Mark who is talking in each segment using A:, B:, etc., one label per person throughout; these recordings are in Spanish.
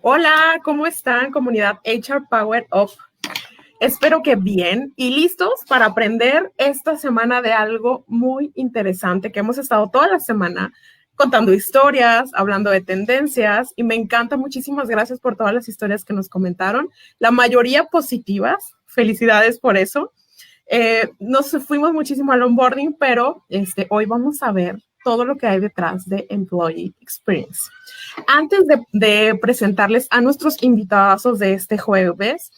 A: Hola, ¿cómo están, comunidad HR Power Up? Espero que bien y listos para aprender esta semana de algo muy interesante que hemos estado toda la semana contando historias, hablando de tendencias y me encanta. Muchísimas gracias por todas las historias que nos comentaron, la mayoría positivas. Felicidades por eso. Nos fuimos muchísimo al onboarding, pero hoy vamos a ver todo lo que hay detrás de Employee Experience. Antes de presentarles a nuestros invitados de este jueves,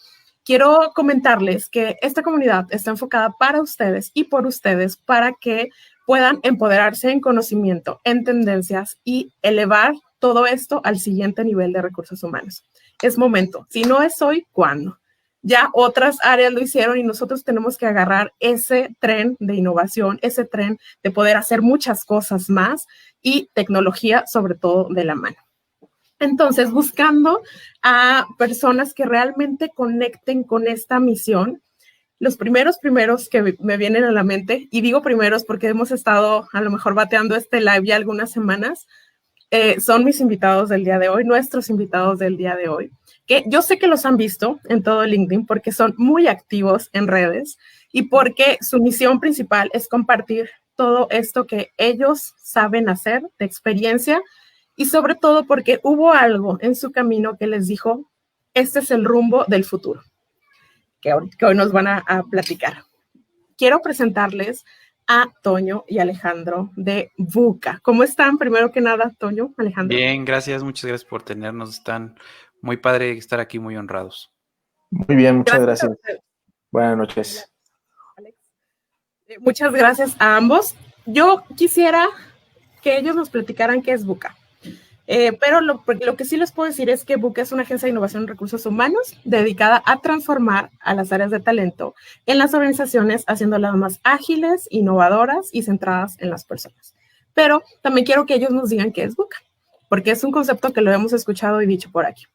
A: quiero comentarles que esta comunidad está enfocada para ustedes y por ustedes para que puedan empoderarse en conocimiento, en tendencias y elevar todo esto al siguiente nivel de recursos humanos. Es momento. Si no es hoy, ¿cuándo? Ya otras áreas lo hicieron y nosotros tenemos que agarrar ese tren de innovación, ese tren de poder hacer muchas cosas más y tecnología sobre todo de la mano. Entonces, buscando a personas que realmente conecten con esta misión, los primeros que me vienen a la mente, y digo primeros porque hemos estado a lo mejor bateando este live ya algunas semanas, son mis invitados del día de hoy, nuestros invitados del día de hoy, que yo sé que los han visto en todo LinkedIn porque son muy activos en redes y porque su misión principal es compartir todo esto que ellos saben hacer de experiencia y sobre todo porque hubo algo en su camino que les dijo, este es el rumbo del futuro, que hoy nos van a platicar. Quiero presentarles a Toño y Alejandro de VUCA. ¿Cómo están? Primero que nada, Toño, Alejandro.
B: Bien, gracias, muchas gracias por tenernos. Están muy padre estar aquí, muy honrados.
C: Muy bien, muchas
A: Gracias a
C: gracias.
A: ustedes,
C: Buenas noches.
A: Alex. Muchas gracias a ambos. Yo quisiera que ellos nos platicaran qué es VUCA. Pero lo que sí les puedo decir es que VUCA es una agencia de innovación en recursos humanos dedicada a transformar a las áreas de talento en las organizaciones, haciéndolas más ágiles, innovadoras y centradas en las personas. Pero también quiero que ellos nos digan qué es VUCA, porque es un concepto que lo hemos escuchado y dicho por aquí.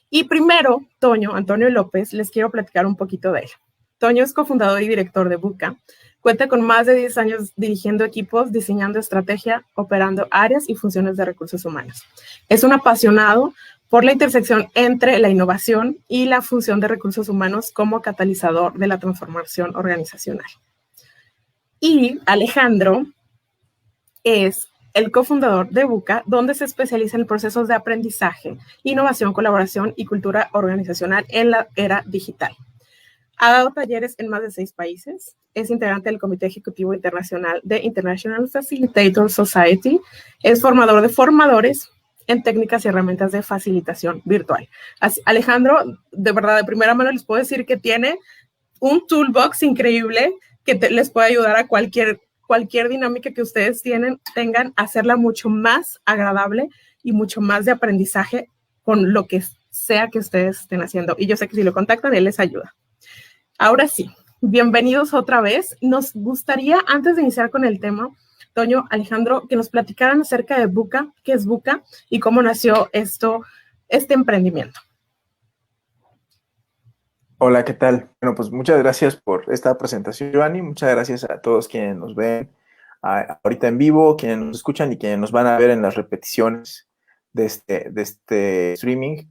A: Y primero, Toño, Antonio López, les quiero platicar un poquito de él. Toño es cofundador y director de VUCA. Cuenta con más de 10 años dirigiendo equipos, diseñando estrategia, operando áreas y funciones de recursos humanos. Es un apasionado por la intersección entre la innovación y la función de recursos humanos como catalizador de la transformación organizacional. Y Alejandro es el cofundador de VUCA, donde se especializa en procesos de aprendizaje, innovación, colaboración y cultura organizacional en la era digital. Ha dado talleres en más de 6 países. Es integrante del Comité Ejecutivo Internacional de International Facilitator Society. Es formador de formadores en técnicas y herramientas de facilitación virtual. Alejandro, de verdad, de primera mano les puedo decir que tiene un toolbox increíble que les puede ayudar a cualquier dinámica que ustedes tengan, a hacerla mucho más agradable y mucho más de aprendizaje con lo que sea que ustedes estén haciendo. Y yo sé que si lo contactan, él les ayuda. Ahora sí, bienvenidos otra vez. Nos gustaría, antes de iniciar con el tema, Toño, Alejandro, que nos platicaran acerca de VUCA, qué es VUCA y cómo nació este emprendimiento.
C: Hola, ¿qué tal? Bueno, pues muchas gracias por esta presentación, Giovanni. Muchas gracias a todos quienes nos ven ahorita en vivo, quienes nos escuchan y quienes nos van a ver en las repeticiones de este streaming.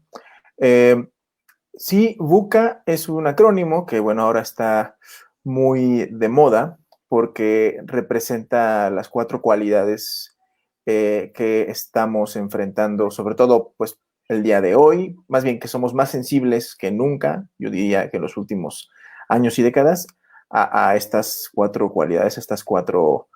C: Sí, VUCA es un acrónimo que, bueno, ahora está muy de moda porque representa las 4 cualidades que estamos enfrentando, sobre todo, pues, el día de hoy, más bien que somos más sensibles que nunca, yo diría que en los últimos años y décadas, a estas 4 cualidades, estas 4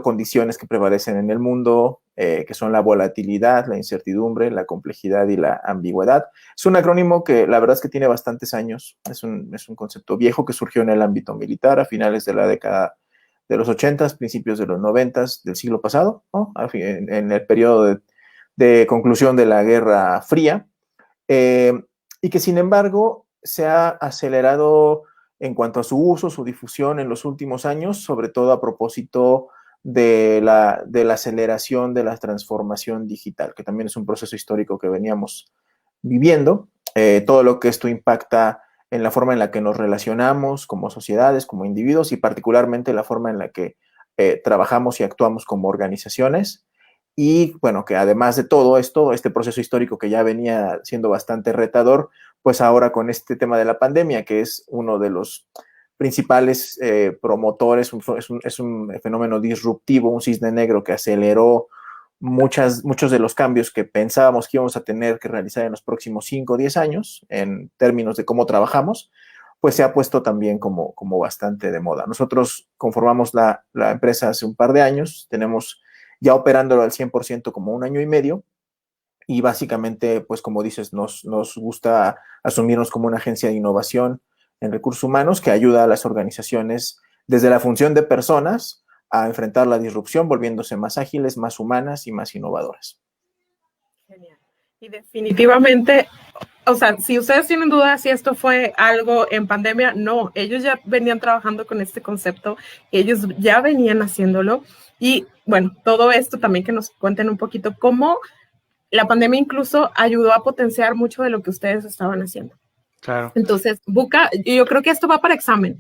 C: condiciones que prevalecen en el mundo, que son la volatilidad, la incertidumbre, la complejidad y la ambigüedad. Es un acrónimo que la verdad es que tiene bastantes años, es un concepto viejo que surgió en el ámbito militar a finales de la década de los 80s, principios de los 90s del siglo pasado, ¿no? En el periodo de conclusión de la Guerra Fría, y que sin embargo se ha acelerado en cuanto a su uso, su difusión en los últimos años, sobre todo a propósito de la aceleración de la transformación digital, que también es un proceso histórico que veníamos viviendo, todo lo que esto impacta en la forma en la que nos relacionamos como sociedades, como individuos y particularmente la forma en la que trabajamos y actuamos como organizaciones. Y bueno, que además de todo esto, este proceso histórico que ya venía siendo bastante retador, pues ahora con este tema de la pandemia, que es uno de los principales promotores, es un fenómeno disruptivo, un cisne negro que aceleró muchos de los cambios que pensábamos que íbamos a tener que realizar en los próximos 5 o 10 años en términos de cómo trabajamos, pues se ha puesto también como bastante de moda. Nosotros conformamos la empresa hace un par de años, tenemos ya operándolo al 100% como un año y medio, y básicamente, pues como dices, nos gusta asumirnos como una agencia de innovación en recursos humanos que ayuda a las organizaciones desde la función de personas a enfrentar la disrupción, volviéndose más ágiles, más humanas y más innovadoras.
A: Genial. Y definitivamente, o sea, si ustedes tienen dudas si esto fue algo en pandemia, no, ellos ya venían trabajando con este concepto, ellos ya venían haciéndolo. Y bueno, todo esto también que nos cuenten un poquito cómo la pandemia incluso ayudó a potenciar mucho de lo que ustedes estaban haciendo.
B: Claro.
A: Entonces, Buca, yo creo que esto va para examen.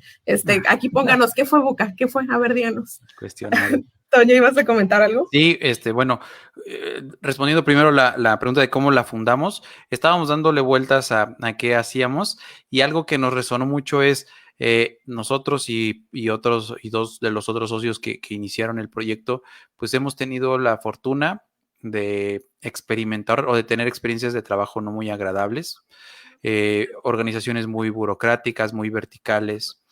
A: Aquí pónganos, ¿qué fue Buca? ¿Qué fue? A ver, díganos.
B: Cuestionario.
A: Toño, ¿ibas a comentar algo?
B: Sí, bueno, respondiendo primero la pregunta de cómo la fundamos, estábamos dándole vueltas a qué hacíamos, y algo que nos resonó mucho es nosotros y dos de los otros socios que iniciaron el proyecto, pues hemos tenido la fortuna de experimentar o de tener experiencias de trabajo no muy agradables, organizaciones muy burocráticas, muy verticales.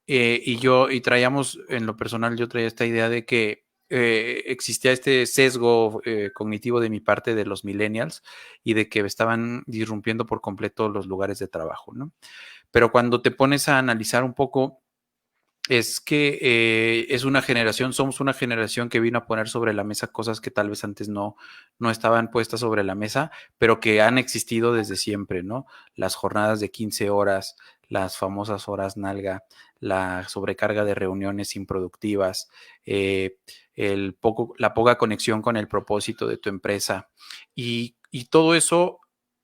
B: Y traíamos, en lo personal, yo traía esta idea de que existía este sesgo cognitivo de mi parte de los millennials y de que estaban disrumpiendo por completo los lugares de trabajo, ¿no? Pero cuando te pones a analizar un poco, es que somos una generación que vino a poner sobre la mesa cosas que tal vez antes no estaban puestas sobre la mesa, pero que han existido desde siempre, ¿no? Las jornadas de 15 horas, las famosas horas nalga, la sobrecarga de reuniones improductivas, la poca conexión con el propósito de tu empresa. Y todo eso,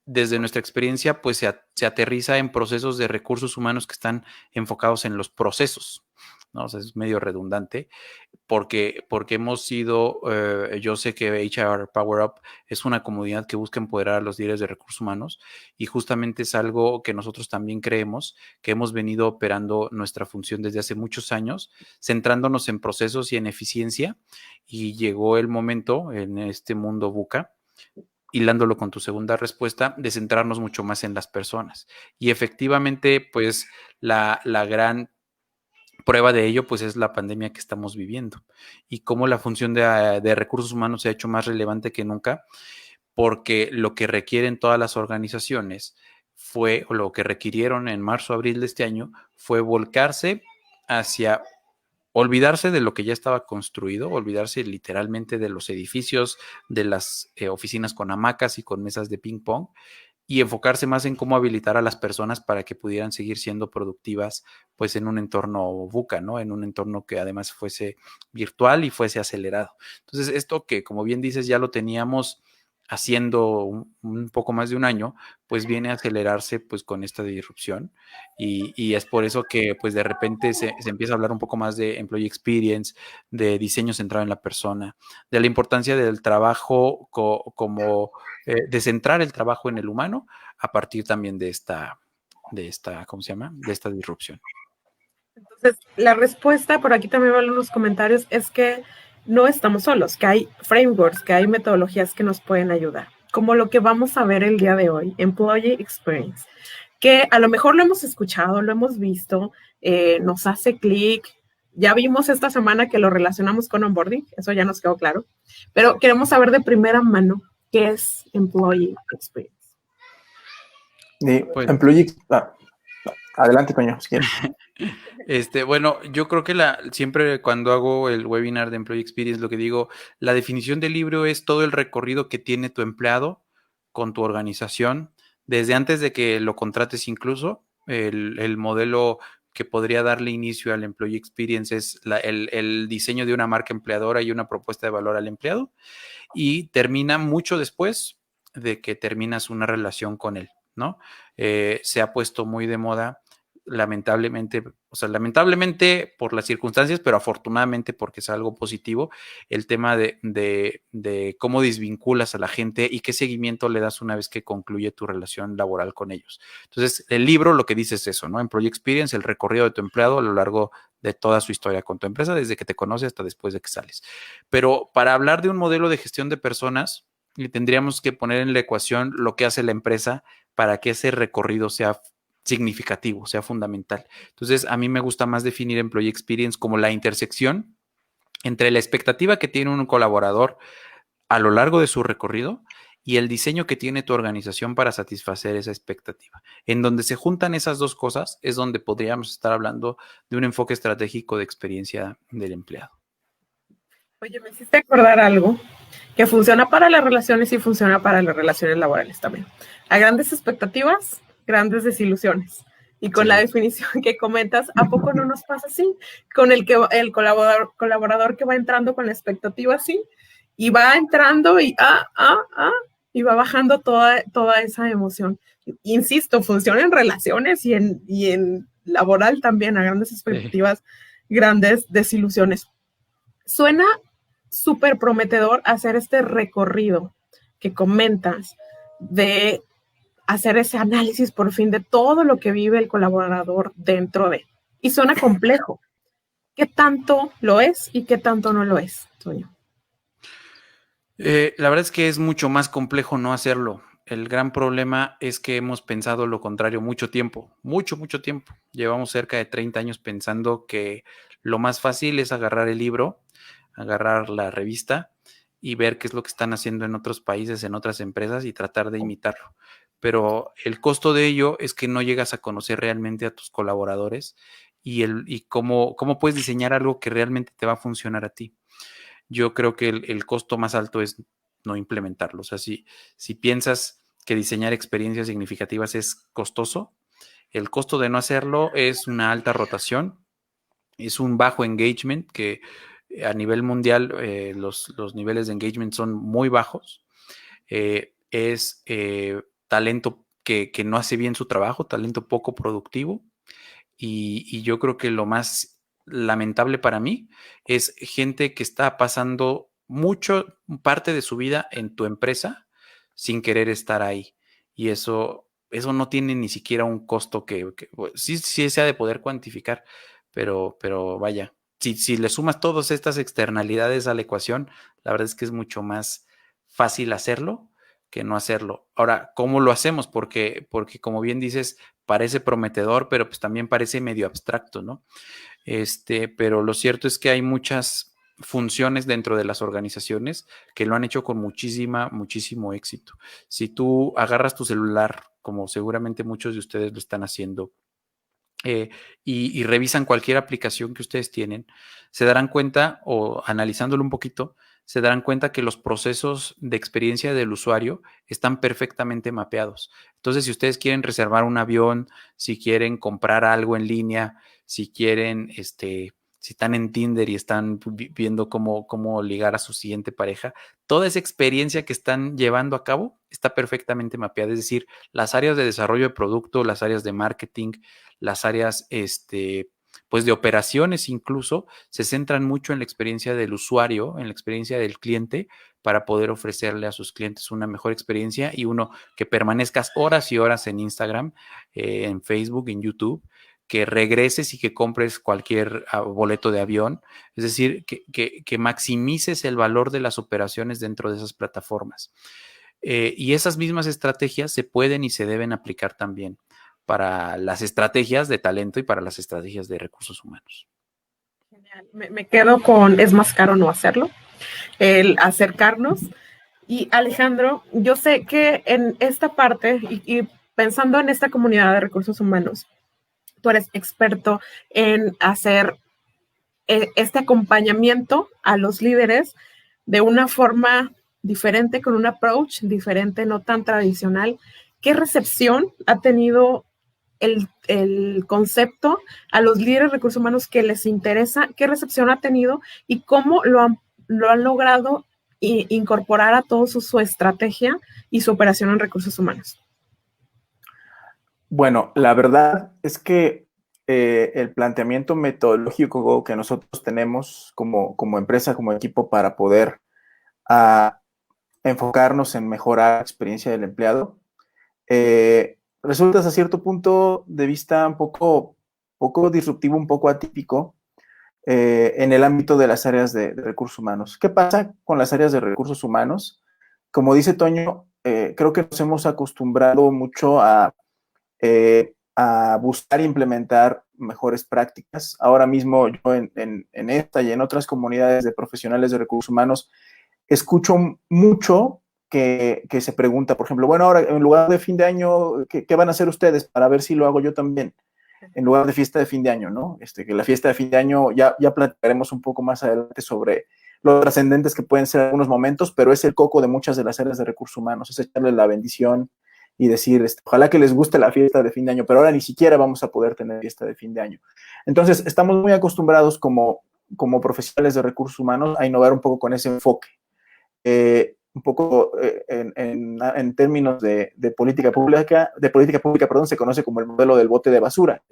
B: desde nuestra experiencia, pues se aterriza en procesos de recursos humanos que están enfocados en los procesos, ¿no? O sea, es medio redundante porque hemos sido, yo sé que HR Power Up es una comunidad que busca empoderar a los líderes de recursos humanos, y justamente es algo que nosotros también creemos, que hemos venido operando nuestra función desde hace muchos años, centrándonos en procesos y en eficiencia, y llegó el momento en este mundo VUCA, hilándolo con tu segunda respuesta, de centrarnos mucho más en las personas. Y efectivamente, pues la gran prueba de ello, pues es la pandemia que estamos viviendo, y cómo la función de recursos humanos se ha hecho más relevante que nunca, porque lo que requieren todas las organizaciones fue, o lo que requirieron en marzo, abril de este año, fue volcarse hacia olvidarse de lo que ya estaba construido, olvidarse literalmente de los edificios, de las oficinas con hamacas y con mesas de ping pong, y enfocarse más en cómo habilitar a las personas para que pudieran seguir siendo productivas, pues en un entorno VUCA, ¿no? En un entorno que además fuese virtual y fuese acelerado. Entonces, esto que, como bien dices, ya lo teníamos haciendo un poco más de un año, pues viene a acelerarse pues con esta disrupción, y es por eso que pues de repente se empieza a hablar un poco más de employee experience, de diseño centrado en la persona, de la importancia del trabajo como de centrar el trabajo en el humano a partir también de esta, ¿cómo se llama? De esta disrupción.
A: Entonces, la respuesta, por aquí también van los comentarios, es que no estamos solos, que hay frameworks, que hay metodologías que nos pueden ayudar, como lo que vamos a ver el día de hoy, Employee Experience, que a lo mejor lo hemos escuchado, lo hemos visto, nos hace clic. Ya vimos esta semana que lo relacionamos con onboarding, eso ya nos quedó claro, pero queremos saber de primera mano qué es Employee Experience.
C: Pues, employee, adelante, coño, si quieres.
B: Bueno, yo creo que siempre cuando hago el webinar de Employee Experience, lo que digo, la definición del libro es todo el recorrido que tiene tu empleado con tu organización, desde antes de que lo contrates incluso, el modelo que podría darle inicio al Employee Experience es el diseño de una marca empleadora y una propuesta de valor al empleado, y termina mucho después de que terminas una relación con él, ¿no? Se ha puesto muy de moda lamentablemente por las circunstancias, pero afortunadamente porque es algo positivo, el tema de cómo desvinculas a la gente y qué seguimiento le das una vez que concluye tu relación laboral con ellos. Entonces, el libro lo que dice es eso, ¿no? En Project Experience, el recorrido de tu empleado a lo largo de toda su historia con tu empresa, desde que te conoce hasta después de que sales. Pero para hablar de un modelo de gestión de personas, le tendríamos que poner en la ecuación lo que hace la empresa para que ese recorrido sea significativo, sea fundamental. Entonces, a mí me gusta más definir Employee Experience como la intersección entre la expectativa que tiene un colaborador a lo largo de su recorrido y el diseño que tiene tu organización para satisfacer esa expectativa. En donde se juntan esas dos cosas es donde podríamos estar hablando de un enfoque estratégico de experiencia del empleado.
A: Oye, me hiciste acordar algo que funciona para las relaciones y funciona para las relaciones laborales también. A grandes expectativas, grandes desilusiones. Y con la definición que comentas, ¿a poco no nos pasa así? Con el colaborador que va entrando con la expectativa así, y va entrando y y va bajando toda esa emoción. Insisto, funciona en relaciones y en laboral también, a grandes expectativas, grandes desilusiones. Suena súper prometedor hacer este recorrido que comentas de hacer ese análisis por fin de todo lo que vive el colaborador dentro de. Y suena complejo. ¿Qué tanto lo es y qué tanto no lo es, Toño?
B: La verdad es que es mucho más complejo no hacerlo. El gran problema es que hemos pensado lo contrario mucho tiempo, mucho tiempo. Llevamos cerca de 30 años pensando que lo más fácil es agarrar el libro, agarrar la revista y ver qué es lo que están haciendo en otros países, en otras empresas y tratar de imitarlo. Pero el costo de ello es que no llegas a conocer realmente a tus colaboradores y cómo puedes diseñar algo que realmente te va a funcionar a ti. Yo creo que el costo más alto es no implementarlo. O sea, si piensas que diseñar experiencias significativas es costoso, el costo de no hacerlo es una alta rotación, es un bajo engagement, que a nivel mundial los niveles de engagement son muy bajos, es talento que no hace bien su trabajo, talento poco productivo, y yo creo que lo más lamentable para mí es gente que está pasando parte de su vida en tu empresa sin querer estar ahí. Y eso no tiene ni siquiera un costo que sí se ha de poder cuantificar, pero vaya, si le sumas todas estas externalidades a la ecuación, la verdad es que es mucho más fácil hacerlo que no hacerlo. Ahora, ¿cómo lo hacemos? Porque como bien dices, parece prometedor, pero pues también parece medio abstracto, ¿no? Pero lo cierto es que hay muchas funciones dentro de las organizaciones que lo han hecho con muchísimo éxito. Si tú agarras tu celular, como seguramente muchos de ustedes lo están haciendo, y revisan cualquier aplicación que ustedes tienen, se darán cuenta, o analizándolo un poquito, se darán cuenta que los procesos de experiencia del usuario están perfectamente mapeados. Entonces, si ustedes quieren reservar un avión, si quieren comprar algo en línea, si quieren, si están en Tinder y están viendo cómo ligar a su siguiente pareja, toda esa experiencia que están llevando a cabo está perfectamente mapeada. Es decir, las áreas de desarrollo de producto, las áreas de marketing, las áreas pues de operaciones incluso, se centran mucho en la experiencia del usuario, en la experiencia del cliente, para poder ofrecerle a sus clientes una mejor experiencia y que permanezcas horas y horas en Instagram, en Facebook, en YouTube, que regreses y que compres cualquier boleto de avión. Es decir, que maximices el valor de las operaciones dentro de esas plataformas. Y esas mismas estrategias se pueden y se deben aplicar también para las estrategias de talento y para las estrategias de recursos humanos.
A: Genial. Me quedo con es más caro no hacerlo, el acercarnos. Y Alejandro, yo sé que en esta parte y pensando en esta comunidad de recursos humanos, tú eres experto en hacer este acompañamiento a los líderes de una forma diferente, con un approach diferente, no tan tradicional. ¿Qué recepción ha tenido el concepto a los líderes de recursos humanos que les interesa? ¿Qué recepción ha tenido y cómo lo han logrado incorporar a todos su estrategia y su operación en recursos humanos?
C: Bueno, la verdad es que el planteamiento metodológico que nosotros tenemos como empresa, como equipo, para poder enfocarnos en mejorar la experiencia del empleado, resulta hasta cierto punto de vista un poco disruptivo, un poco atípico en el ámbito de las áreas de recursos humanos. ¿Qué pasa con las áreas de recursos humanos? Como dice Toño, creo que nos hemos acostumbrado mucho a buscar implementar mejores prácticas. Ahora mismo yo en esta y en otras comunidades de profesionales de recursos humanos escucho mucho que se pregunta, por ejemplo, bueno, ahora en lugar de fin de año, ¿qué van a hacer ustedes para ver si lo hago yo también? En lugar de fiesta de fin de año, ¿no? Que la fiesta de fin de año ya platicaremos un poco más adelante sobre lo trascendentes que pueden ser algunos momentos, pero es el coco de muchas de las áreas de recursos humanos, es echarle la bendición y decir, ojalá que les guste la fiesta de fin de año, pero ahora ni siquiera vamos a poder tener fiesta de fin de año. Entonces, estamos muy acostumbrados como profesionales de recursos humanos a innovar un poco con ese enfoque. Un poco en términos de política pública, perdón, se conoce como el modelo del bote de basura.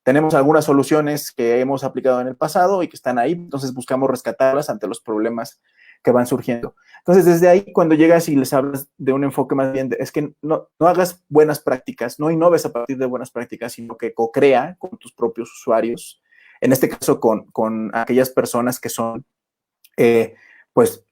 C: Tenemos algunas soluciones que hemos aplicado en el pasado y que están ahí, entonces buscamos rescatarlas ante los problemas que van surgiendo. Entonces, desde ahí, cuando llegas y les hablas de un enfoque más bien, es que no hagas buenas prácticas, no innoves a partir de buenas prácticas, sino que co-crea con tus propios usuarios, en este caso con aquellas personas que son, pues,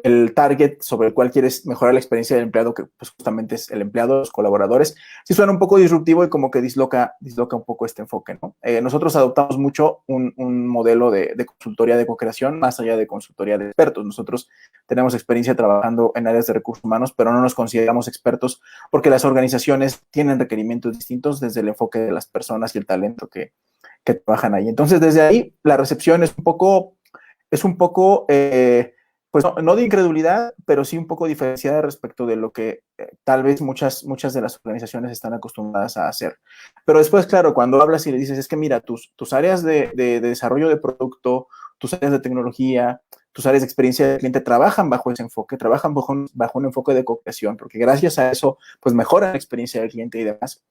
C: el target sobre el cual quieres mejorar la experiencia del empleado, que pues justamente es el empleado, los colaboradores. Sí suena un poco disruptivo y como que disloca un poco este enfoque, ¿no? Nosotros adoptamos mucho un modelo de consultoría de co-creación, más allá de consultoría de expertos. Nosotros tenemos experiencia trabajando en áreas de recursos humanos, pero no nos consideramos expertos porque las organizaciones tienen requerimientos distintos desde el enfoque de las personas y el talento que trabajan ahí. Entonces, desde ahí, la recepción es un poco, pues no de incredulidad, pero sí un poco diferenciada respecto de lo que tal vez muchas de las organizaciones están acostumbradas a hacer. Pero después, claro, cuando hablas y le dices, es que mira, tus áreas de desarrollo de producto, tus áreas de tecnología, tus áreas de experiencia del cliente trabajan bajo ese enfoque, trabajan bajo un enfoque de co-creación, porque gracias a eso, pues mejoran la experiencia del cliente y demás.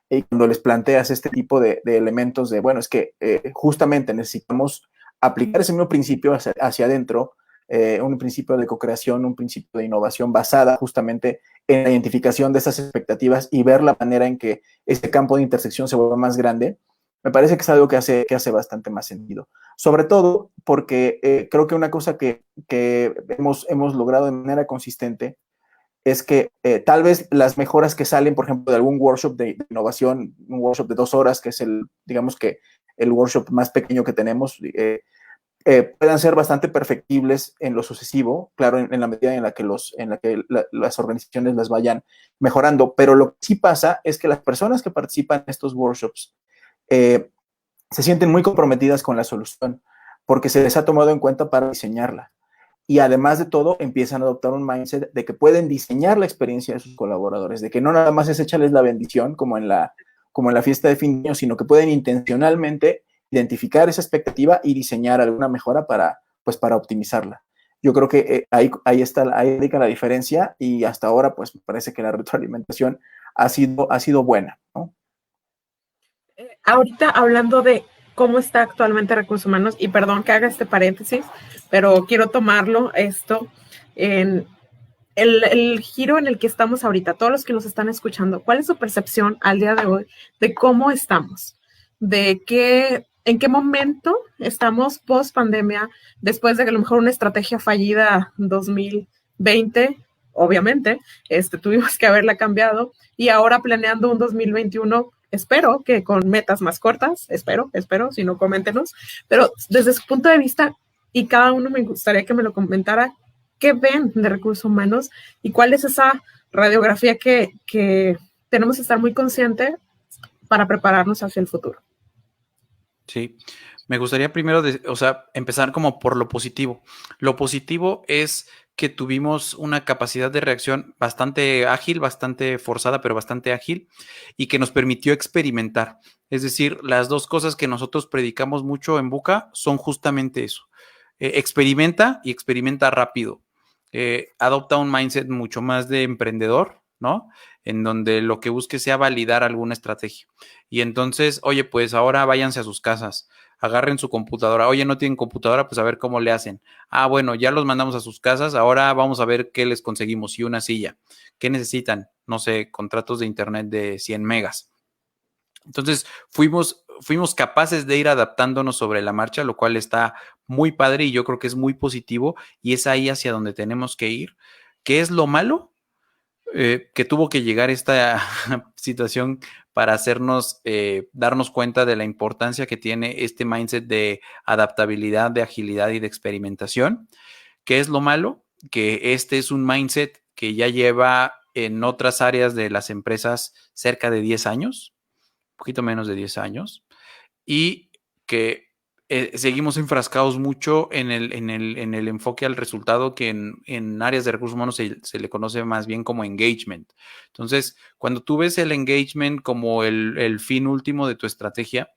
C: Y cuando les planteas este tipo de elementos de, bueno, es que justamente necesitamos aplicar ese mismo principio hacia adentro, un principio de co-creación, un principio de innovación basada justamente en la identificación de esas expectativas y ver la manera en que ese campo de intersección se vuelva más grande, me parece que es algo que hace bastante más sentido. Sobre todo porque creo que una cosa que hemos logrado de manera consistente es que tal vez las mejoras que salen, por ejemplo, de algún workshop de innovación, un workshop de 2 horas, que es digamos que el workshop más pequeño que tenemos, puedan ser bastante perfectibles en lo sucesivo, claro, en la medida en la que las organizaciones las vayan mejorando, pero lo que sí pasa es que las personas que participan en estos workshops se sienten muy comprometidas con la solución, porque se les ha tomado en cuenta para diseñarla. Y además de todo, empiezan a adoptar un mindset de que pueden diseñar la experiencia de sus colaboradores, de que no nada más es echarles la bendición como en la fiesta de fin de año, sino que pueden intencionalmente identificar esa expectativa y diseñar alguna mejora para optimizarla. Yo creo que ahí radica la diferencia y hasta ahora pues me parece que la retroalimentación ha sido buena, ¿no?
A: Ahorita hablando de cómo está actualmente Recursos Humanos, y perdón que haga este paréntesis, pero quiero tomarlo en el giro en el que estamos ahorita, todos los que nos están escuchando, ¿cuál es su percepción al día de hoy de cómo estamos? ¿En qué momento estamos post pandemia, después de que a lo mejor una estrategia fallida 2020, obviamente, tuvimos que haberla cambiado, y ahora planeando un 2021, espero que con metas más cortas, espero, si no, coméntenos, pero desde su punto de vista, y cada uno me gustaría que me lo comentara, ¿qué ven de recursos humanos y cuál es esa radiografía que tenemos que estar muy conscientes para prepararnos hacia el futuro?
B: Sí, me gustaría primero, empezar como por lo positivo. Lo positivo es que tuvimos una capacidad de reacción bastante ágil, bastante forzada, pero bastante ágil, y que nos permitió experimentar. Es decir, las dos cosas que nosotros predicamos mucho en Buca son justamente eso. Experimenta y experimenta rápido. Adopta un mindset mucho más de emprendedor, ¿no? En donde lo que busque sea validar alguna estrategia. Y entonces, oye, pues ahora váyanse a sus casas, agarren su computadora. Oye, no tienen computadora, pues a ver cómo le hacen. Ah, bueno, ya los mandamos a sus casas, ahora vamos a ver qué les conseguimos y una silla. ¿Qué necesitan? No sé, contratos de internet de 100 megas. Entonces, fuimos capaces de ir adaptándonos sobre la marcha, lo cual está muy padre y yo creo que es muy positivo y es ahí hacia donde tenemos que ir. ¿Qué es lo malo? Que tuvo que llegar esta situación para hacernos darnos cuenta de la importancia que tiene este mindset de adaptabilidad, de agilidad y de experimentación. ¿Qué es lo malo? Que este es un mindset que ya lleva en otras áreas de las empresas cerca de 10 años, un poquito menos de 10 años, y que seguimos enfrascados mucho en el enfoque al resultado que en áreas de recursos humanos se le conoce más bien como engagement. Entonces, cuando tú ves el engagement como el fin último de tu estrategia,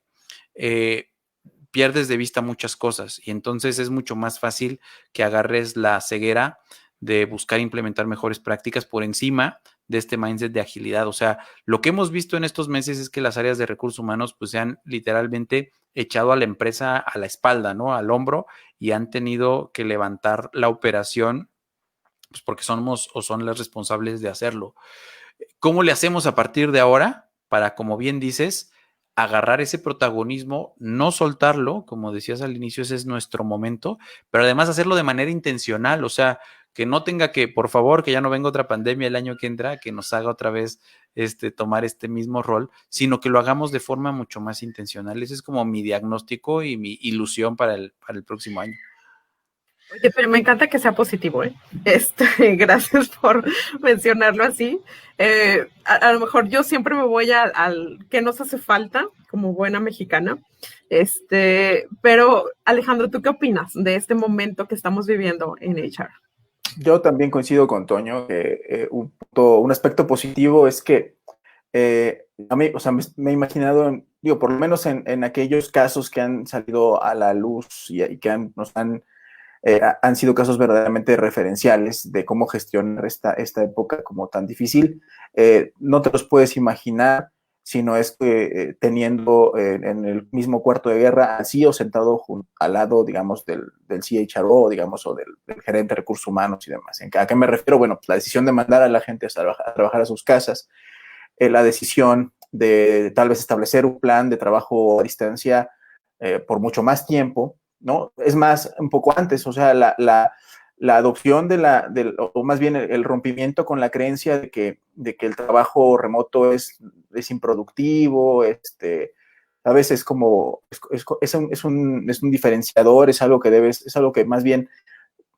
B: pierdes de vista muchas cosas y entonces es mucho más fácil que agarres la ceguera de buscar implementar mejores prácticas por encima de este mindset de agilidad. O sea, lo que hemos visto en estos meses es que las áreas de recursos humanos pues se han literalmente echado a la empresa a la espalda, ¿no? Al hombro y han tenido que levantar la operación pues porque somos o son las responsables de hacerlo. ¿Cómo le hacemos a partir de ahora para, como bien dices, agarrar ese protagonismo, no soltarlo, como decías al inicio, ese es nuestro momento, pero además hacerlo de manera intencional, o sea, que no tenga que, por favor, que ya no venga otra pandemia el año que entra, que nos haga otra vez tomar este mismo rol, sino que lo hagamos de forma mucho más intencional. Ese es como mi diagnóstico y mi ilusión para el próximo año.
A: Oye, pero me encanta que sea positivo, ¿eh? Gracias por mencionarlo así. A lo mejor yo siempre me voy al que nos hace falta como buena mexicana. Pero Alejandro, ¿tú qué opinas de este momento que estamos viviendo en HR?
C: Yo también coincido con Toño que un aspecto positivo es que a mí, o sea, me he imaginado, digo, por lo menos en aquellos casos que han salido a la luz y que han sido casos verdaderamente referenciales de cómo gestionar esta época como tan difícil. No te los puedes imaginar si no es que teniendo en el mismo cuarto de guerra al CEO sentado al lado, digamos, del CHRO, digamos, o del gerente de recursos humanos y demás. ¿A qué me refiero? Bueno, pues la decisión de mandar a la gente a trabajar a sus casas, la decisión de tal vez establecer un plan de trabajo a distancia por mucho más tiempo, ¿no? Es más, un poco antes, o sea, la adopción o más bien el rompimiento con la creencia de que el trabajo remoto es improductivo, a veces es como, es un diferenciador, es algo que más bien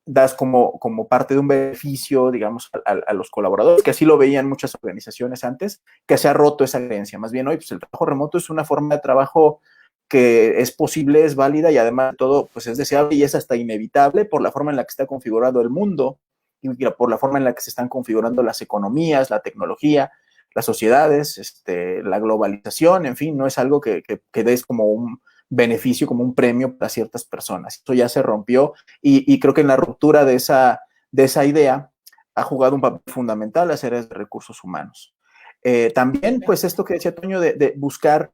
C: das como parte de un beneficio, digamos, a los colaboradores, que así lo veían muchas organizaciones antes, que se ha roto esa creencia. Más bien hoy, pues el trabajo remoto es una forma de trabajo que es posible, es válida y además de todo, pues es deseable y es hasta inevitable por la forma en la que está configurado el mundo y por la forma en la que se están configurando las economías, la tecnología, las sociedades, la globalización, en fin, no es algo que des como un beneficio, como un premio para ciertas personas. Eso ya se rompió y creo que en la ruptura de esa idea ha jugado un papel fundamental las áreas de recursos humanos. También, pues esto que decía Toño de buscar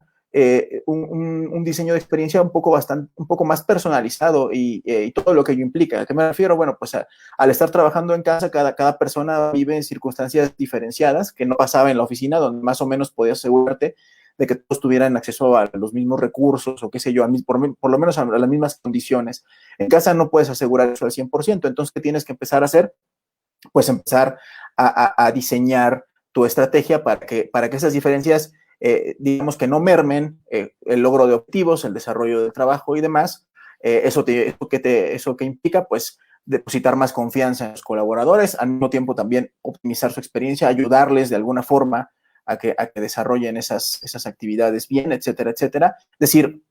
C: un diseño de experiencia un poco más personalizado y todo lo que ello implica. ¿A qué me refiero? Bueno, pues al estar trabajando en casa, cada persona vive en circunstancias diferenciadas que no pasaba en la oficina, donde más o menos podías asegurarte de que todos tuvieran acceso a los mismos recursos o qué sé yo, por lo menos a las mismas condiciones. En casa no puedes asegurar eso al 100%, entonces, ¿qué tienes que empezar a hacer? Pues empezar a diseñar tu estrategia para que esas diferencias, digamos que no mermen el logro de objetivos, el desarrollo del trabajo y demás. Eso que implica, pues, depositar más confianza en los colaboradores, al mismo tiempo también optimizar su experiencia, ayudarles de alguna forma a que desarrollen esas actividades bien, etcétera, etcétera. Es decir,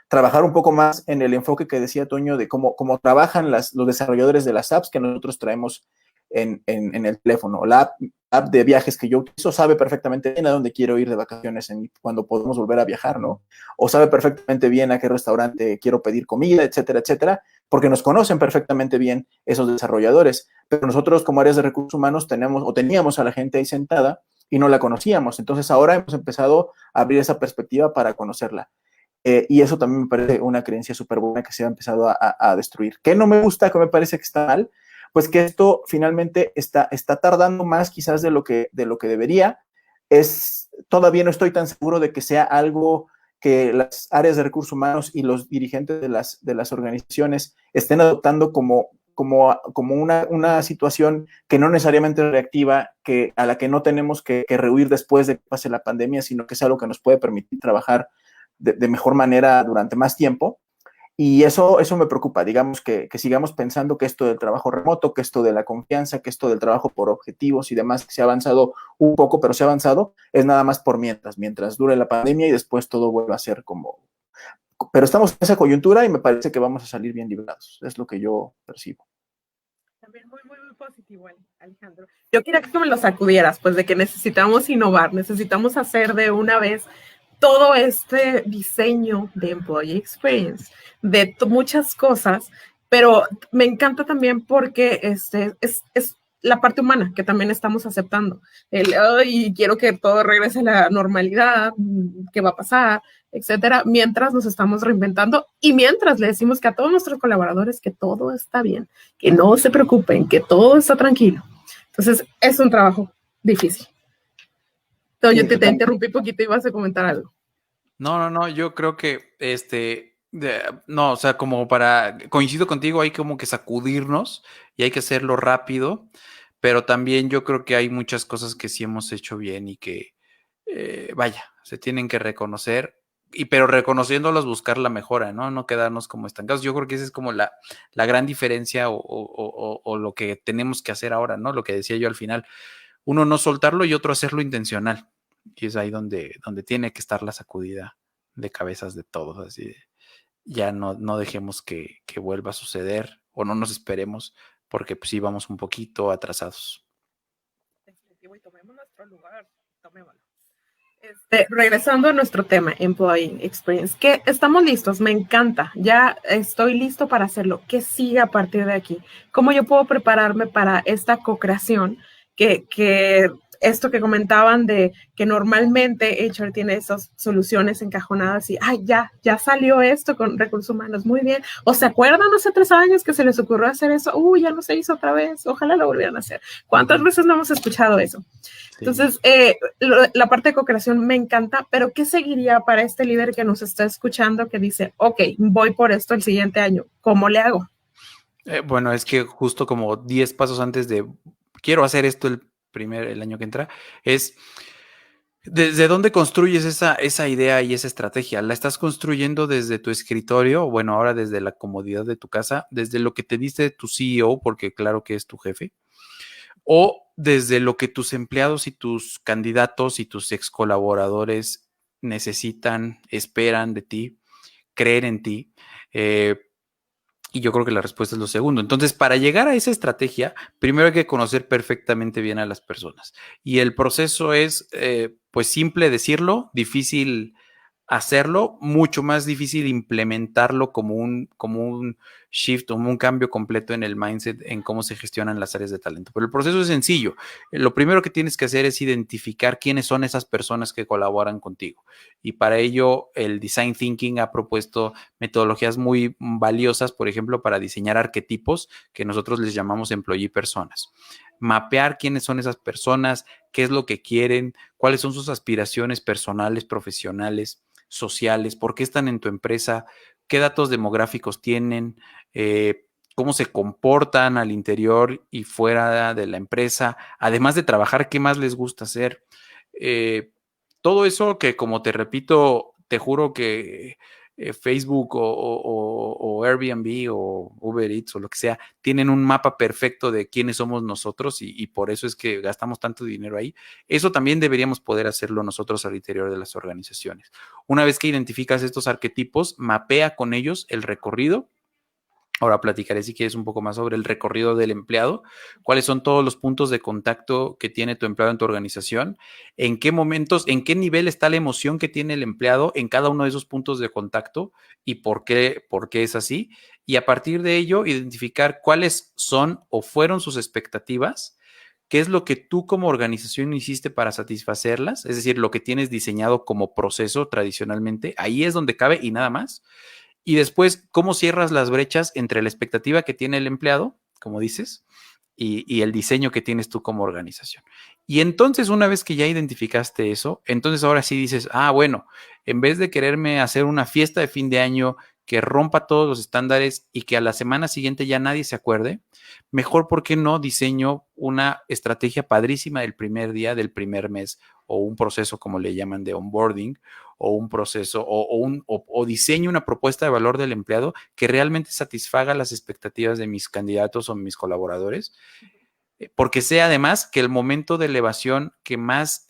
C: trabajar un poco más en el enfoque que decía Toño de cómo trabajan los desarrolladores de las apps que nosotros traemos en el teléfono. La app de viajes que yo utilizo sabe perfectamente bien a dónde quiero ir de vacaciones cuando podemos volver a viajar, ¿no? O sabe perfectamente bien a qué restaurante quiero pedir comida, etcétera, etcétera. porque nos conocen perfectamente bien esos desarrolladores, pero nosotros como áreas de recursos humanos tenemos o teníamos a la gente ahí sentada y no la conocíamos. Entonces ahora hemos empezado a abrir esa perspectiva para conocerla. Y eso también me parece una creencia súper buena que se ha empezado a destruir. ¿Qué no me gusta, que me parece que está mal? Pues que esto finalmente está tardando más quizás de lo que debería. Todavía no estoy tan seguro de que sea algo que las áreas de recursos humanos y los dirigentes de las organizaciones estén adoptando como una situación que no necesariamente es reactiva, a la que no tenemos que rehuir después de que pase la pandemia, sino que es algo que nos puede permitir trabajar de mejor manera durante más tiempo. Y eso me preocupa, digamos, que sigamos pensando que esto del trabajo remoto, que esto de la confianza, que esto del trabajo por objetivos y demás, que se ha avanzado un poco, pero se ha avanzado, es nada más por mientras dure la pandemia y después todo vuelva a ser como... Pero estamos en esa coyuntura y me parece que vamos a salir bien librados, es lo que yo percibo.
A: También muy positivo, Alejandro. Yo quería que tú me lo sacudieras, pues de que necesitamos innovar, necesitamos hacer de una vez todo este diseño de Employee Experience, de muchas cosas, pero me encanta también porque es la parte humana que también estamos aceptando. Y quiero que todo regrese a la normalidad, ¿qué va a pasar? Etcétera, mientras nos estamos reinventando y mientras le decimos que a todos nuestros colaboradores que todo está bien, que no se preocupen, que todo está tranquilo. Entonces, es un trabajo difícil. Toño, te interrumpí poquito y vas a comentar algo.
B: No, yo creo que no, o sea, coincido contigo, hay como que sacudirnos y hay que hacerlo rápido, pero también yo creo que hay muchas cosas que sí hemos hecho bien y que, se tienen que reconocer, pero reconociéndolos buscar la mejora, ¿no? No quedarnos como estancados. Yo creo que esa es como la gran diferencia o lo que tenemos que hacer ahora, ¿no? Lo que decía yo al final, uno no soltarlo y otro hacerlo intencional. Y es ahí donde tiene que estar la sacudida de cabezas de todos. Así ya no dejemos que vuelva a suceder o no nos esperemos porque pues sí vamos un poquito atrasados.
A: Y tomemos nuestro lugar, tomémoslo. Regresando a nuestro tema, Employee Experience, que estamos listos, me encanta, ya estoy listo para hacerlo. ¿Qué sigue a partir de aquí? ¿Cómo yo puedo prepararme para esta co-creación? Que esto que comentaban de que normalmente HR tiene esas soluciones encajonadas y, ay, ya salió esto con recursos humanos, muy bien. ¿O se acuerdan hace 3 años que se les ocurrió hacer eso? Ya no se hizo otra vez, ojalá lo volvieran a hacer. ¿Cuántas veces no hemos escuchado eso? Entonces, la parte de co-creación me encanta, pero ¿qué seguiría para este líder que nos está escuchando que dice, ok, voy por esto el siguiente año? ¿Cómo le hago?
B: Bueno, es que justo como 10 pasos antes de quiero hacer esto el año que entra, es ¿desde dónde construyes esa idea y esa estrategia? ¿La estás construyendo desde tu escritorio? Bueno, ahora desde la comodidad de tu casa, desde lo que te dice tu CEO, porque claro que es tu jefe, o desde lo que tus empleados y tus candidatos y tus ex colaboradores necesitan, esperan de ti, creer en ti. Y yo creo que la respuesta es lo segundo. Entonces, para llegar a esa estrategia, primero hay que conocer perfectamente bien a las personas. Y el proceso es, pues, simple decirlo, difícil hacerlo, mucho más difícil implementarlo como un shift, como un cambio completo en el mindset, en cómo se gestionan las áreas de talento. Pero el proceso es sencillo. Lo primero que tienes que hacer es identificar quiénes son esas personas que colaboran contigo. Y para ello, el Design Thinking ha propuesto metodologías muy valiosas, por ejemplo, para diseñar arquetipos que nosotros les llamamos employee personas. Mapear quiénes son esas personas, qué es lo que quieren, cuáles son sus aspiraciones personales, profesionales, sociales, por qué están en tu empresa, qué datos demográficos tienen, cómo se comportan al interior y fuera de la empresa, además de trabajar, qué más les gusta hacer. Todo eso que, como te repito, te juro que Facebook o Airbnb o Uber Eats o lo que sea, tienen un mapa perfecto de quiénes somos nosotros y por eso es que gastamos tanto dinero ahí. Eso también deberíamos poder hacerlo nosotros al interior de las organizaciones. Una vez que identificas estos arquetipos, mapea con ellos el recorrido. Ahora platicaré si quieres un poco más sobre el recorrido del empleado, cuáles son todos los puntos de contacto que tiene tu empleado en tu organización, en qué momentos, en qué nivel está la emoción que tiene el empleado en cada uno de esos puntos de contacto y por qué es así. y a partir de ello identificar cuáles son o fueron sus expectativas, qué es lo que tú como organización hiciste para satisfacerlas, es decir, lo que tienes diseñado como proceso tradicionalmente, ahí es donde cabe y nada más. Y después, cómo cierras las brechas entre la expectativa que tiene el empleado, como dices, y el diseño que tienes tú como organización. Y entonces, una vez que ya identificaste eso, entonces ahora sí dices, bueno, en vez de quererme hacer una fiesta de fin de año que rompa todos los estándares y que a la semana siguiente ya nadie se acuerde, mejor, ¿por qué no diseño una estrategia padrísima del primer día, del primer mes, o un proceso, como le llaman, de onboarding, o un proceso, o diseño una propuesta de valor del empleado que realmente satisfaga las expectativas de mis candidatos o mis colaboradores? Porque sé además que el momento de elevación que más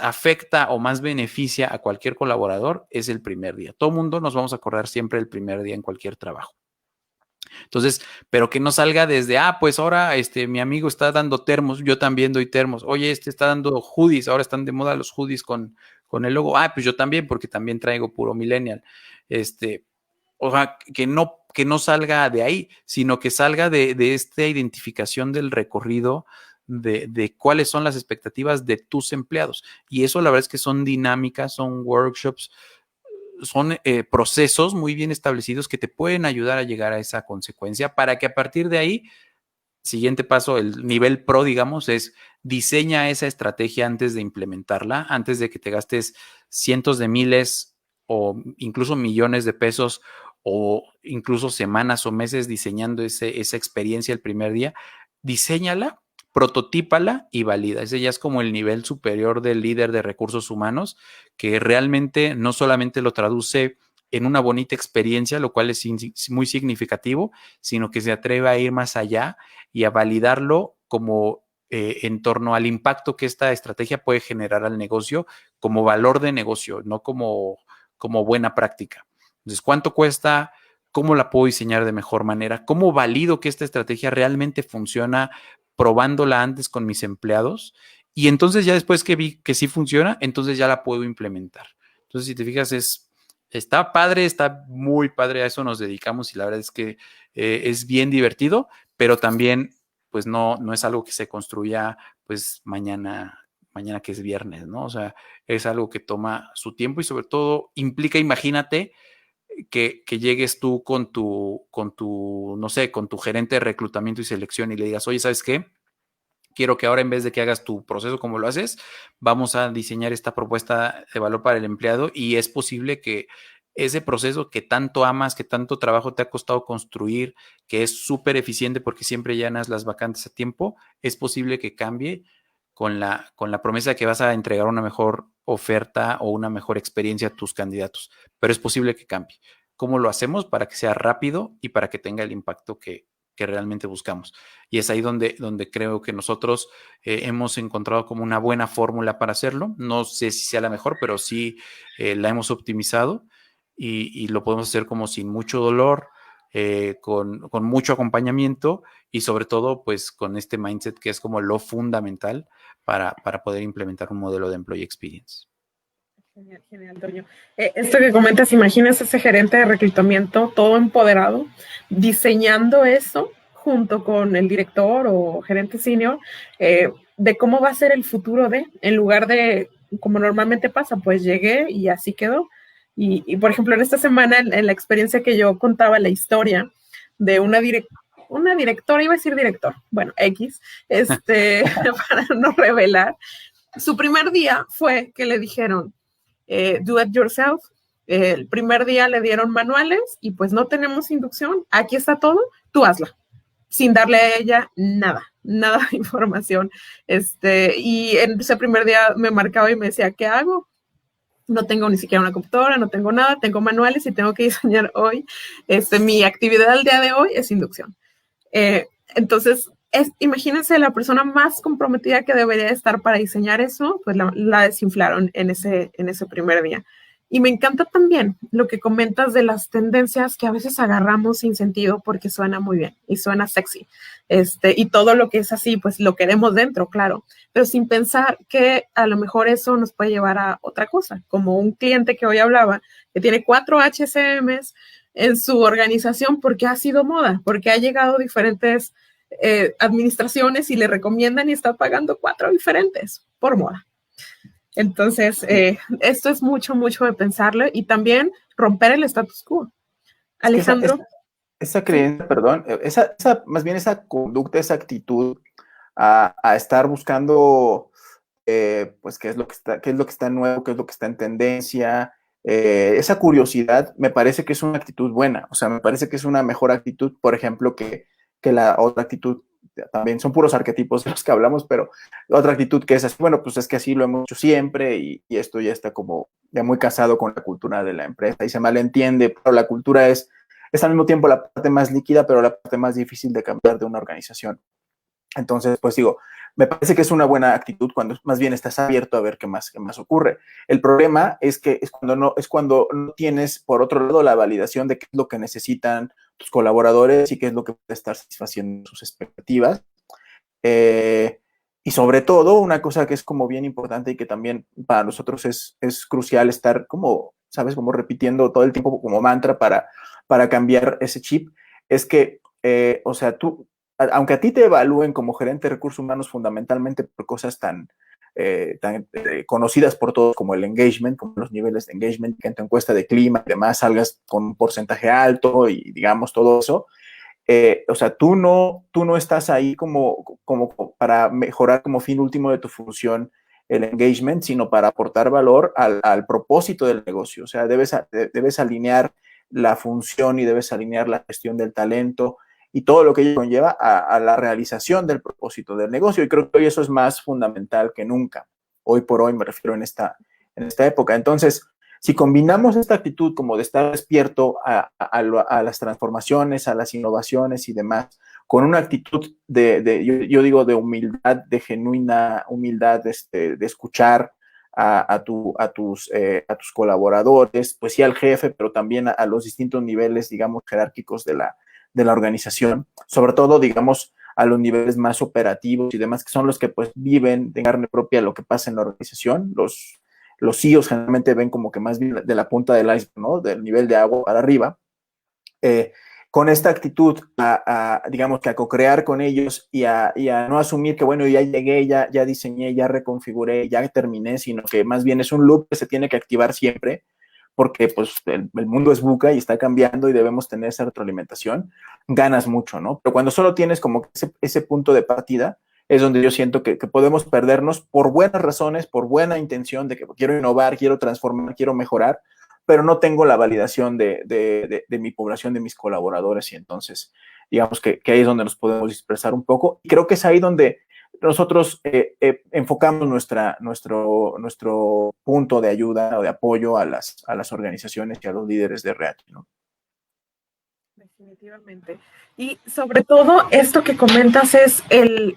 B: afecta o más beneficia a cualquier colaborador es el primer día. Todo mundo nos vamos a acordar siempre del primer día en cualquier trabajo. Entonces, pero que no salga desde, pues ahora mi amigo está dando termos, yo también doy termos. Oye, está dando hoodies, ahora están de moda los hoodies con el logo. Pues yo también, porque también traigo puro millennial. O sea, que no salga de ahí, sino que salga de esta identificación del recorrido de cuáles son las expectativas de tus empleados. Y eso la verdad es que son dinámicas, son workshops, son procesos muy bien establecidos que te pueden ayudar a llegar a esa consecuencia para que a partir de ahí, siguiente paso, el nivel pro, digamos, es diseña esa estrategia antes de implementarla, antes de que te gastes cientos de miles o incluso millones de pesos o incluso semanas o meses diseñando esa experiencia el primer día. Diséñala, prototípala y valida. Ese ya es como el nivel superior del líder de recursos humanos, que realmente no solamente lo traduce en una bonita experiencia, lo cual es muy significativo, sino que se atreve a ir más allá y a validarlo como en torno al impacto que esta estrategia puede generar al negocio como valor de negocio, no como buena práctica. Entonces, ¿cuánto cuesta? ¿Cómo la puedo diseñar de mejor manera? ¿Cómo valido que esta estrategia realmente funciona probándola antes con mis empleados? Y entonces ya después que vi que sí funciona, entonces ya la puedo implementar. Entonces, si te fijas, está padre, está muy padre, a eso nos dedicamos y la verdad es que es bien divertido, pero también pues no es algo que se construya pues mañana que es viernes, ¿no? O sea, es algo que toma su tiempo y sobre todo implica, imagínate, que llegues tú con tu, no sé, con tu gerente de reclutamiento y selección y le digas, oye, ¿sabes qué? Quiero que ahora en vez de que hagas tu proceso como lo haces, vamos a diseñar esta propuesta de valor para el empleado y es posible que ese proceso que tanto amas, que tanto trabajo te ha costado construir, que es súper eficiente porque siempre llenas las vacantes a tiempo, es posible que cambie con la promesa de que vas a entregar una mejor oferta o una mejor experiencia a tus candidatos, pero es posible que cambie. ¿Cómo lo hacemos para que sea rápido y para que tenga el impacto que realmente buscamos? Y es ahí donde creo que nosotros hemos encontrado como una buena fórmula para hacerlo. No sé si sea la mejor, pero sí la hemos optimizado y lo podemos hacer como sin mucho dolor, con mucho acompañamiento y sobre todo pues con este mindset que es como lo fundamental para poder implementar un modelo de employee experience.
A: Genial, genial, Toño. Esto que comentas, imaginas ese gerente de reclutamiento todo empoderado, diseñando eso junto con el director o gerente senior, de cómo va a ser el futuro en lugar de, como normalmente pasa, pues llegué y así quedó. Y por ejemplo, en esta semana, en la experiencia que yo contaba, la historia de una directora, iba a decir director, bueno, X, para no revelar, su primer día fue que le dijeron, do it yourself. El primer día le dieron manuales y pues no tenemos inducción. Aquí está todo, tú hazla. Sin darle a ella nada de información. Y en ese primer día me marcaba y me decía, ¿qué hago? No tengo ni siquiera una computadora, no tengo nada, tengo manuales y tengo que diseñar hoy. Mi actividad al día de hoy es inducción. Entonces, imagínense la persona más comprometida que debería estar para diseñar eso, pues la desinflaron en ese primer día. Y me encanta también lo que comentas de las tendencias que a veces agarramos sin sentido porque suena muy bien y suena sexy. Y todo lo que es así, pues lo queremos dentro, claro, pero sin pensar que a lo mejor eso nos puede llevar a otra cosa, como un cliente que hoy hablaba, que tiene 4 HCMs, en su organización porque ha sido moda, porque ha llegado diferentes administraciones y le recomiendan y está pagando 4 diferentes por moda. Entonces, esto es mucho, mucho de pensarlo y también romper el status quo. Alejandro.
C: Esa creencia, perdón, más bien esa conducta, esa actitud a estar buscando, pues, qué es lo que está nuevo, qué es lo que está en tendencia, esa curiosidad, me parece que es una actitud buena, o sea, me parece que es una mejor actitud, por ejemplo, que la otra actitud, también son puros arquetipos de los que hablamos, pero otra actitud que es así, bueno, pues es que así lo hemos hecho siempre y esto ya está como ya muy casado con la cultura de la empresa y se malentiende, pero la cultura es al mismo tiempo la parte más líquida, pero la parte más difícil de cambiar de una organización. Entonces, pues digo, me parece que es una buena actitud cuando más bien estás abierto a ver qué más ocurre. El problema es que es cuando no tienes, por otro lado, la validación de qué es lo que necesitan tus colaboradores y qué es lo que puede estar satisfaciendo sus expectativas. Y sobre todo, una cosa que es como bien importante y que también para nosotros es crucial estar como, ¿sabes? Como repitiendo todo el tiempo como mantra para cambiar ese chip, es que, o sea, tú, aunque a ti te evalúen como gerente de recursos humanos fundamentalmente por cosas tan conocidas por todos como el engagement, como los niveles de engagement, que en tu encuesta de clima y demás salgas con un porcentaje alto y digamos todo eso, o sea, tú no estás ahí como para mejorar como fin último de tu función el engagement, sino para aportar valor al propósito del negocio. O sea, debes alinear la función y debes alinear la gestión del talento y todo lo que ello conlleva a la realización del propósito del negocio. Y creo que hoy eso es más fundamental que nunca. Hoy por hoy me refiero en esta época. Entonces, si combinamos esta actitud como de estar despierto a las transformaciones, a las innovaciones y demás, con una actitud yo digo, de humildad, de genuina humildad, de escuchar a tus colaboradores, pues sí al jefe, pero también a los distintos niveles, digamos, jerárquicos de la organización, sobre todo, digamos, a los niveles más operativos y demás, que son los que pues viven de carne propia lo que pasa en la organización. Los CEOs generalmente ven como que más bien de la punta del iceberg, ¿no? Del nivel de agua para arriba. Con esta actitud digamos que a co-crear con ellos y a no asumir que, bueno, ya llegué, ya diseñé, ya reconfiguré, ya terminé, sino que más bien es un loop que se tiene que activar siempre, porque pues el mundo es VUCA y está cambiando y debemos tener esa retroalimentación, ganas mucho, ¿no? Pero cuando solo tienes como ese punto de partida, es donde yo siento que podemos perdernos por buenas razones, por buena intención de que quiero innovar, quiero transformar, quiero mejorar, pero no tengo la validación de mi población, de mis colaboradores, y entonces digamos que ahí es donde nos podemos dispersar un poco. Y creo que es ahí donde nosotros enfocamos nuestro punto de ayuda o de apoyo a las organizaciones y a los líderes de REACH, ¿no?
A: Definitivamente. Y sobre todo, esto que comentas es el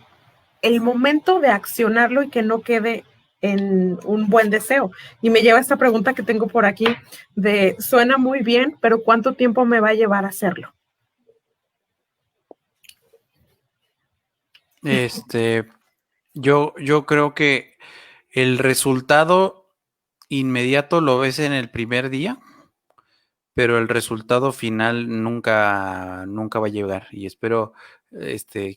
A: momento de accionarlo y que no quede en un buen deseo. Y me lleva a esta pregunta que tengo por aquí de, suena muy bien, pero ¿cuánto tiempo me va a llevar a hacerlo?
B: Yo creo que el resultado inmediato lo ves en el primer día, pero el resultado final nunca va a llegar. Y espero,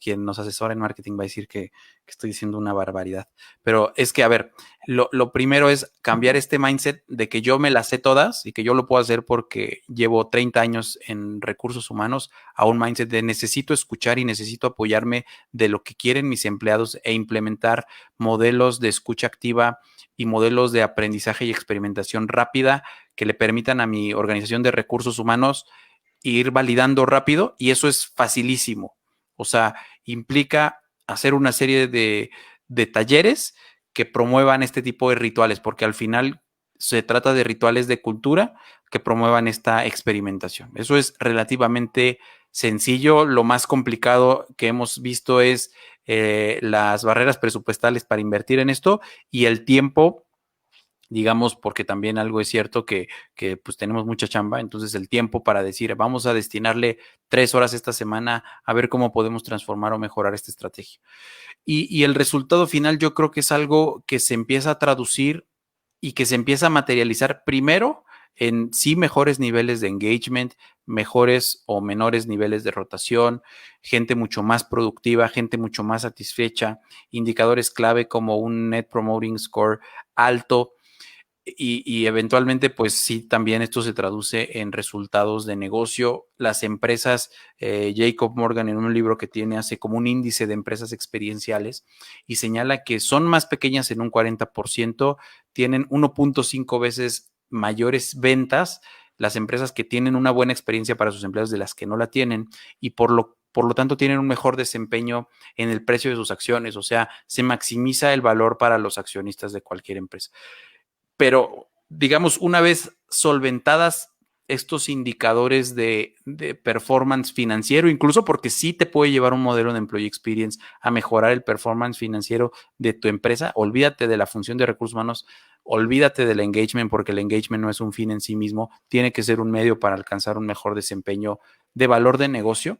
B: quien nos asesora en marketing va a decir que estoy diciendo una barbaridad. Pero es que, a ver, lo primero es cambiar este mindset de que yo me las sé todas y que yo lo puedo hacer porque llevo 30 años en recursos humanos, a un mindset de necesito escuchar y necesito apoyarme de lo que quieren mis empleados e implementar modelos de escucha activa y modelos de aprendizaje y experimentación rápida que le permitan a mi organización de recursos humanos ir validando rápido, y eso es facilísimo. O sea, implica hacer una serie de talleres que promuevan este tipo de rituales, porque al final se trata de rituales de cultura que promuevan esta experimentación. Eso es relativamente sencillo. Lo más complicado que hemos visto es las barreras presupuestales para invertir en esto y el tiempo, digamos, porque también algo es cierto que pues tenemos mucha chamba, entonces el tiempo para decir, vamos a destinarle 3 horas esta semana a ver cómo podemos transformar o mejorar esta estrategia. Y el resultado final yo creo que es algo que se empieza a traducir y que se empieza a materializar primero en sí mejores niveles de engagement, mejores o menores niveles de rotación, gente mucho más productiva, gente mucho más satisfecha, indicadores clave como un Net Promoting Score alto. Y eventualmente, pues sí, también esto se traduce en resultados de negocio. Las empresas, Jacob Morgan en un libro que tiene hace como un índice de empresas experienciales y señala que son más pequeñas en un 40%, tienen 1.5 veces mayores ventas las empresas que tienen una buena experiencia para sus empleados de las que no la tienen y por lo tanto tienen un mejor desempeño en el precio de sus acciones, o sea, se maximiza el valor para los accionistas de cualquier empresa. Pero, digamos, una vez solventadas estos indicadores de performance financiero, incluso porque sí te puede llevar un modelo de employee experience a mejorar el performance financiero de tu empresa, olvídate de la función de recursos humanos, olvídate del engagement, porque el engagement no es un fin en sí mismo, tiene que ser un medio para alcanzar un mejor desempeño de valor de negocio.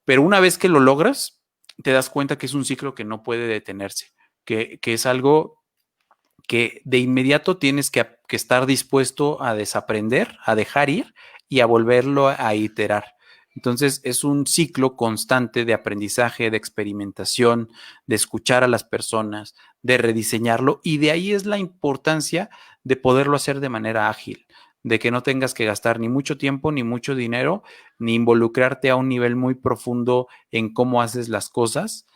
B: Pero una vez que lo logras, te das cuenta que es un ciclo que no puede detenerse, que es algo que de inmediato tienes que estar dispuesto a desaprender, a dejar ir y a volverlo a iterar. Entonces es un ciclo constante de aprendizaje, de experimentación, de escuchar a las personas, de rediseñarlo, y de ahí es la importancia de poderlo hacer de manera ágil, de que no tengas que gastar ni mucho tiempo, ni mucho dinero, ni involucrarte a un nivel muy profundo en cómo haces las cosas,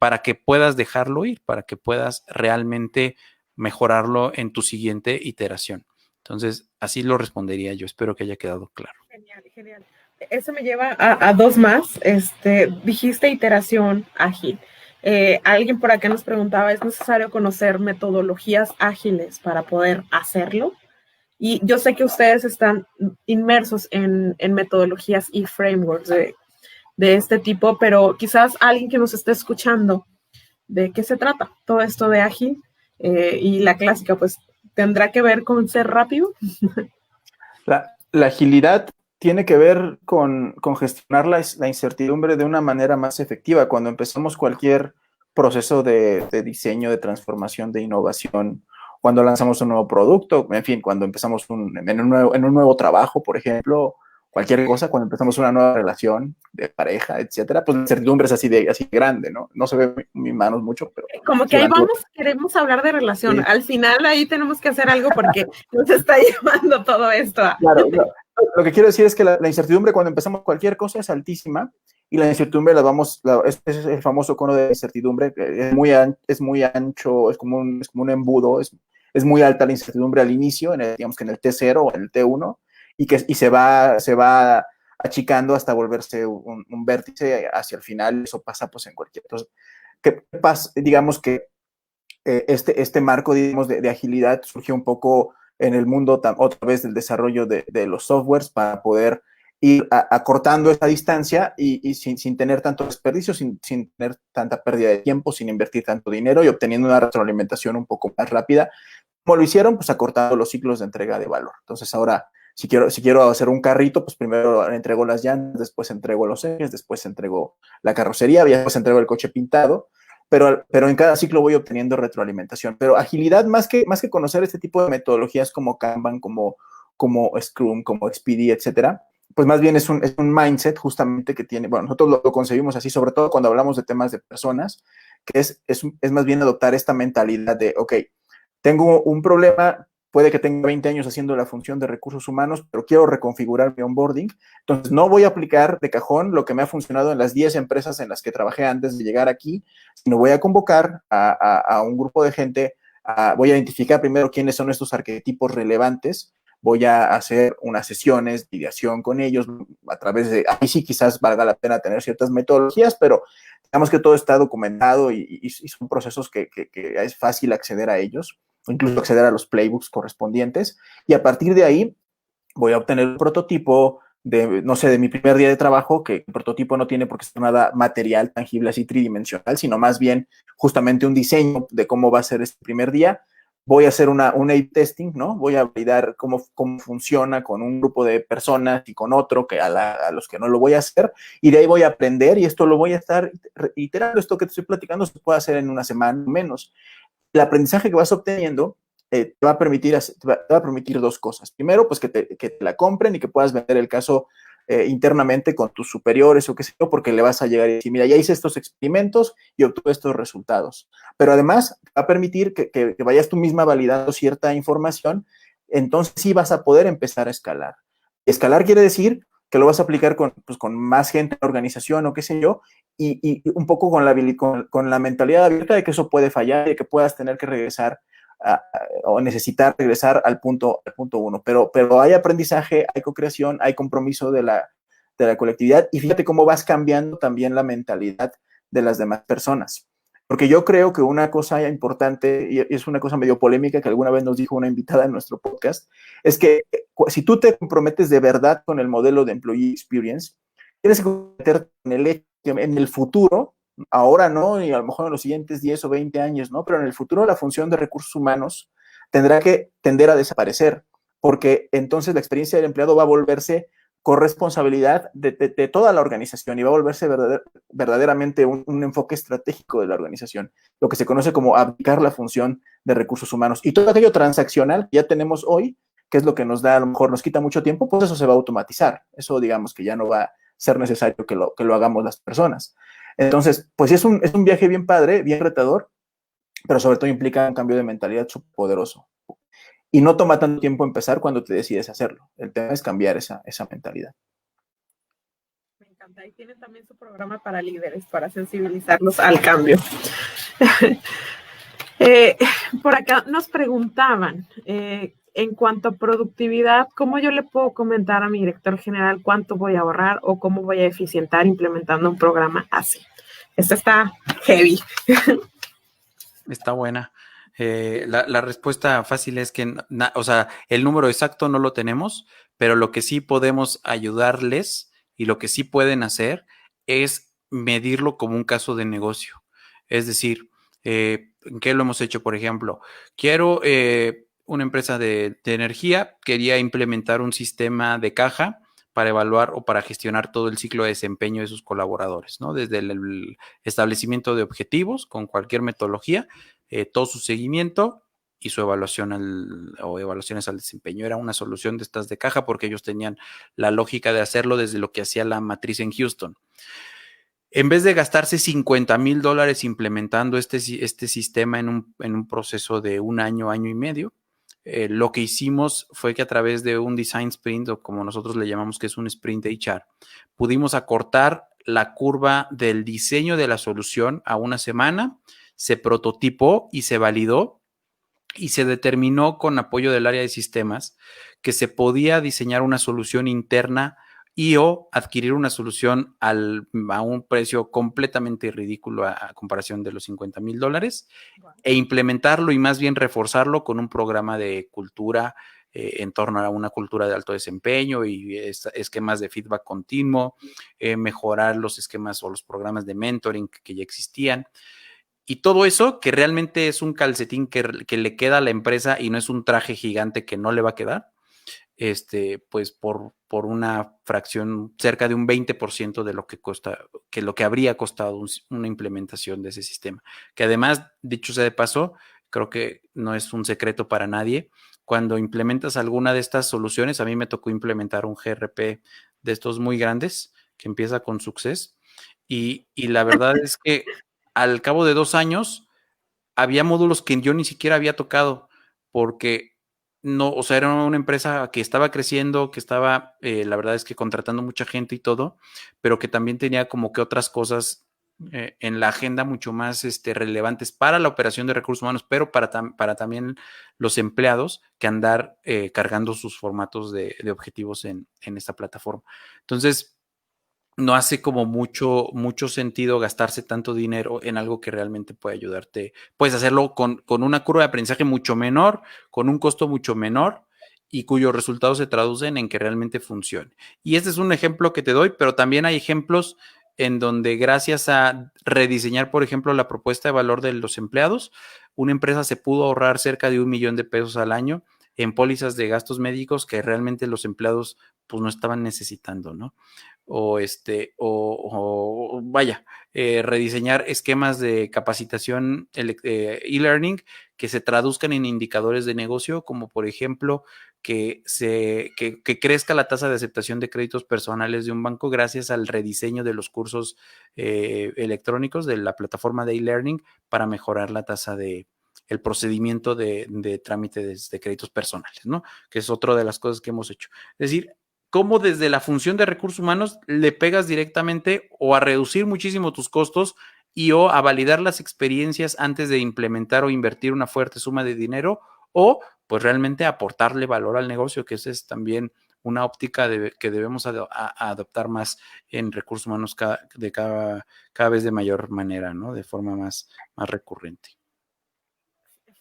B: para que puedas dejarlo ir, para que puedas realmente mejorarlo en tu siguiente iteración. Entonces, así lo respondería yo. Espero que haya quedado claro.
A: Genial, genial. Eso me lleva a dos más. Dijiste iteración ágil. Alguien por acá nos preguntaba, ¿es necesario conocer metodologías ágiles para poder hacerlo? Y yo sé que ustedes están inmersos en metodologías y frameworks de este tipo, pero quizás alguien que nos esté escuchando, ¿de qué se trata todo esto de ágil? Y la clásica, pues, ¿tendrá que ver con ser rápido?
C: La agilidad tiene que ver con gestionar la incertidumbre de una manera más efectiva. Cuando empezamos cualquier proceso de diseño, de transformación, de innovación, cuando lanzamos un nuevo producto, en fin, cuando empezamos en un nuevo trabajo, por ejemplo, cualquier cosa, cuando empezamos una nueva relación de pareja, etcétera, pues la incertidumbre es así grande, ¿no? No se ve mis manos mucho, pero...
A: Como que ahí vamos, queremos hablar de relación. Sí. Al final ahí tenemos que hacer algo porque nos está llevando todo esto a...
C: Claro, lo que quiero decir es que la incertidumbre cuando empezamos cualquier cosa es altísima y la incertidumbre es el famoso cono de incertidumbre, que es muy ancho, es como un embudo, es muy alta la incertidumbre al inicio, digamos que en el T0 o en el T1, y se va achicando hasta volverse un vértice hacia el final. Eso pasa pues en cualquier... Entonces, ¿qué pasa? Digamos que este marco, digamos, de agilidad surgió un poco en el mundo otra vez del desarrollo de los softwares para poder ir acortando esta distancia y sin tener tanto desperdicio, sin tener tanta pérdida de tiempo, sin invertir tanto dinero y obteniendo una retroalimentación un poco más rápida. ¿Cómo lo hicieron? Pues acortando los ciclos de entrega de valor. Entonces ahora, si quiero hacer un carrito, pues primero entrego las llantas, después entrego los ejes, después entrego la carrocería, después entrego el coche pintado, pero en cada ciclo voy obteniendo retroalimentación. Pero agilidad, más que conocer este tipo de metodologías como Kanban, como Scrum, como XPD, etcétera, pues más bien es un mindset justamente que tiene, bueno, nosotros lo concebimos así, sobre todo cuando hablamos de temas de personas, que es más bien adoptar esta mentalidad de, ok, tengo un problema, puede que tenga 20 años haciendo la función de recursos humanos, pero quiero reconfigurar mi onboarding. Entonces, no voy a aplicar de cajón lo que me ha funcionado en las 10 empresas en las que trabajé antes de llegar aquí, sino voy a convocar a un grupo de gente, voy a identificar primero quiénes son estos arquetipos relevantes, voy a hacer unas sesiones de ideación con ellos a través de, ahí sí quizás valga la pena tener ciertas metodologías, pero digamos que todo está documentado y son procesos que es fácil acceder a ellos, incluso acceder a los playbooks correspondientes, y a partir de ahí voy a obtener un prototipo de, no sé, de mi primer día de trabajo, que el prototipo no tiene por qué ser nada material, tangible, así tridimensional, sino más bien justamente un diseño de cómo va a ser este primer día. Voy a hacer un A/B testing, ¿no? Voy a validar cómo funciona con un grupo de personas y con otro que a los que no lo voy a hacer, y de ahí voy a aprender, y esto lo voy a estar iterando. Esto que te estoy platicando se puede hacer en una semana o menos. El aprendizaje que vas obteniendo te va a permitir, te va a permitir dos cosas. Primero, pues que te la compren y que puedas vender el caso internamente con tus superiores o qué sé yo, porque le vas a llegar y decir, mira, ya hice estos experimentos y obtuve estos resultados. Pero además va a permitir que vayas tú misma validando cierta información, entonces sí vas a poder empezar a escalar. Escalar quiere decir que lo vas a aplicar con más gente en la organización o qué sé yo, y un poco con la mentalidad abierta de que eso puede fallar y de que puedas tener que regresar o necesitar regresar al punto uno. Pero hay aprendizaje, hay co-creación, hay compromiso de la colectividad, y fíjate cómo vas cambiando también la mentalidad de las demás personas. Porque yo creo que una cosa importante, y es una cosa medio polémica que alguna vez nos dijo una invitada en nuestro podcast, es que si tú te comprometes de verdad con el modelo de Employee Experience, tienes que comprometerte en el futuro, ahora no, y a lo mejor en los siguientes 10 o 20 años, ¿no? Pero en el futuro la función de recursos humanos tendrá que tender a desaparecer, porque entonces la experiencia del empleado va a volverse corresponsabilidad de toda la organización y va a volverse verdaderamente un enfoque estratégico de la organización, lo que se conoce como abdicar la función de recursos humanos. Y todo aquello transaccional que ya tenemos hoy, que es lo que nos da, a lo mejor nos quita mucho tiempo, pues eso se va a automatizar. Eso digamos que ya no va a ser necesario que lo hagamos las personas. Entonces, pues sí, es un viaje bien padre, bien retador, pero sobre todo implica un cambio de mentalidad poderoso. Y no toma tanto tiempo empezar cuando te decides hacerlo. El tema es cambiar esa mentalidad.
A: Me encanta. Y tiene también su programa para líderes, para sensibilizarlos al cambio. Por acá nos preguntaban, en cuanto a productividad, ¿cómo yo le puedo comentar a mi director general cuánto voy a ahorrar o cómo voy a eficientar implementando un programa así? Esta está heavy.
B: Está buena. La respuesta fácil es que, o sea, el número exacto no lo tenemos, pero lo que sí podemos ayudarles y lo que sí pueden hacer es medirlo como un caso de negocio. Es decir, ¿en qué lo hemos hecho? Por ejemplo, quiero una empresa de energía, quería implementar un sistema de caja para evaluar o para gestionar todo el ciclo de desempeño de sus colaboradores, ¿no? Desde el establecimiento de objetivos con cualquier metodología, todo su seguimiento y su evaluación o evaluaciones al desempeño. Era una solución de estas de caja porque ellos tenían la lógica de hacerlo desde lo que hacía la matriz en Houston. En vez de gastarse $50,000 implementando este sistema en un proceso de un año, año y medio, lo que hicimos fue que a través de un design sprint, o como nosotros le llamamos que es un sprint de HR, pudimos acortar la curva del diseño de la solución a una semana, se prototipó y se validó y se determinó con apoyo del área de sistemas que se podía diseñar una solución interna y o adquirir una solución a un precio completamente ridículo a comparación de los $50,000 e implementarlo y más bien reforzarlo con un programa de cultura en torno a una cultura de alto desempeño y esquemas de feedback continuo, mejorar los esquemas o los programas de mentoring que ya existían. Y todo eso que realmente es un calcetín que le queda a la empresa y no es un traje gigante que no le va a quedar, pues por una fracción cerca de un 20% de lo que cuesta, que lo que habría costado una implementación de ese sistema. Que además, dicho sea de paso, creo que no es un secreto para nadie. Cuando implementas alguna de estas soluciones, a mí me tocó implementar un GRP de estos muy grandes que empieza con Success y la verdad es que al cabo de 2 años había módulos que yo ni siquiera había tocado porque no, o sea, era una empresa que estaba creciendo, que estaba, la verdad es que contratando mucha gente y todo, pero que también tenía como que otras cosas en la agenda mucho más relevantes para la operación de recursos humanos, pero para también los empleados que andar cargando sus formatos de objetivos en esta plataforma. Entonces, no hace como mucho sentido gastarse tanto dinero en algo que realmente puede ayudarte. Puedes hacerlo con una curva de aprendizaje mucho menor, con un costo mucho menor y cuyos resultados se traducen en que realmente funcione. Y este es un ejemplo que te doy, pero también hay ejemplos en donde gracias a rediseñar, por ejemplo, la propuesta de valor de los empleados, una empresa se pudo ahorrar cerca de $1 millón al año en pólizas de gastos médicos que realmente los empleados pues no estaban necesitando, ¿no? vaya, rediseñar esquemas de capacitación e-learning que se traduzcan en indicadores de negocio, como por ejemplo que crezca la tasa de aceptación de créditos personales de un banco gracias al rediseño de los cursos electrónicos de la plataforma de e-learning para mejorar la tasa el procedimiento de trámite de créditos personales, ¿no? Que es otra de las cosas que hemos hecho. Es decir, cómo desde la función de recursos humanos le pegas directamente o a reducir muchísimo tus costos o a validar las experiencias antes de implementar o invertir una fuerte suma de dinero, o pues realmente aportarle valor al negocio, que esa es también una óptica que debemos adoptar más en recursos humanos cada vez de mayor manera, ¿no? De forma más recurrente.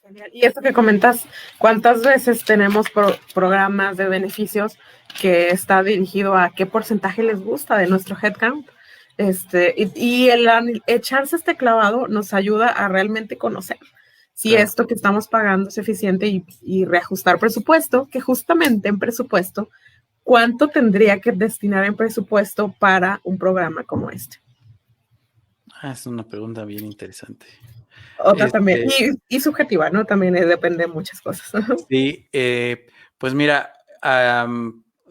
A: Genial. Y esto que comentas, ¿cuántas veces tenemos programas de beneficios que está dirigido a qué porcentaje les gusta de nuestro headcount? Y el echarse este clavado nos ayuda a realmente conocer si esto que estamos pagando es eficiente y reajustar presupuesto, que justamente en presupuesto, ¿cuánto tendría que destinar en presupuesto para un programa como este?
B: Es una pregunta bien interesante.
A: Otra también, y subjetiva, ¿no? También depende de muchas cosas.
B: Sí, pues mira,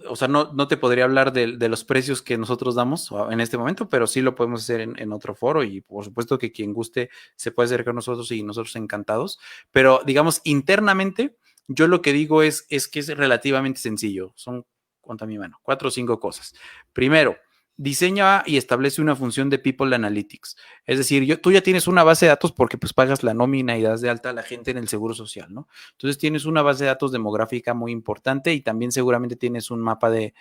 B: o sea, no te podría hablar de los precios que nosotros damos en este momento, pero sí lo podemos hacer en otro foro y por supuesto que quien guste se puede acercar a nosotros y nosotros encantados. Pero digamos, internamente, yo lo que digo es que es relativamente sencillo. Son, cuenta mi mano, 4 o 5 cosas. Primero, diseña y establece una función de People Analytics. Es decir, tú ya tienes una base de datos porque pues pagas la nómina y das de alta a la gente en el Seguro Social, ¿no? Entonces tienes una base de datos demográfica muy importante y también seguramente tienes un mapa de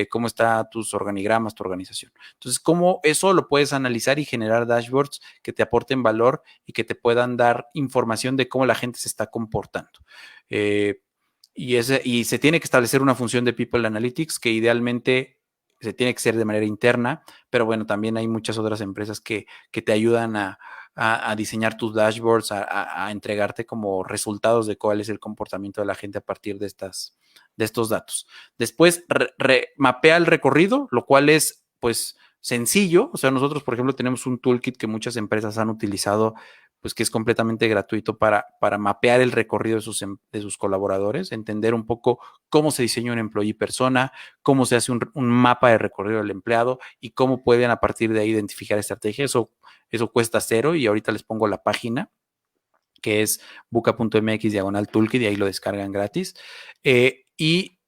B: cómo están tus organigramas, tu organización. Entonces, cómo eso lo puedes analizar y generar dashboards que te aporten valor y que te puedan dar información de cómo la gente se está comportando. Y se tiene que establecer una función de People Analytics que idealmente se tiene que hacer de manera interna, pero bueno, también hay muchas otras empresas que te ayudan a diseñar tus dashboards, a entregarte como resultados de cuál es el comportamiento de la gente a partir de estos datos. Después, mapea el recorrido, lo cual es, pues, sencillo. O sea, nosotros, por ejemplo, tenemos un toolkit que muchas empresas han utilizado, pues que es completamente gratuito para mapear el recorrido de sus colaboradores, entender un poco cómo se diseña un employee persona, cómo se hace un mapa de recorrido del empleado y cómo pueden a partir de ahí identificar estrategias. Eso cuesta cero y ahorita les pongo la página que es buca.mx/toolkit y ahí lo descargan gratis. Y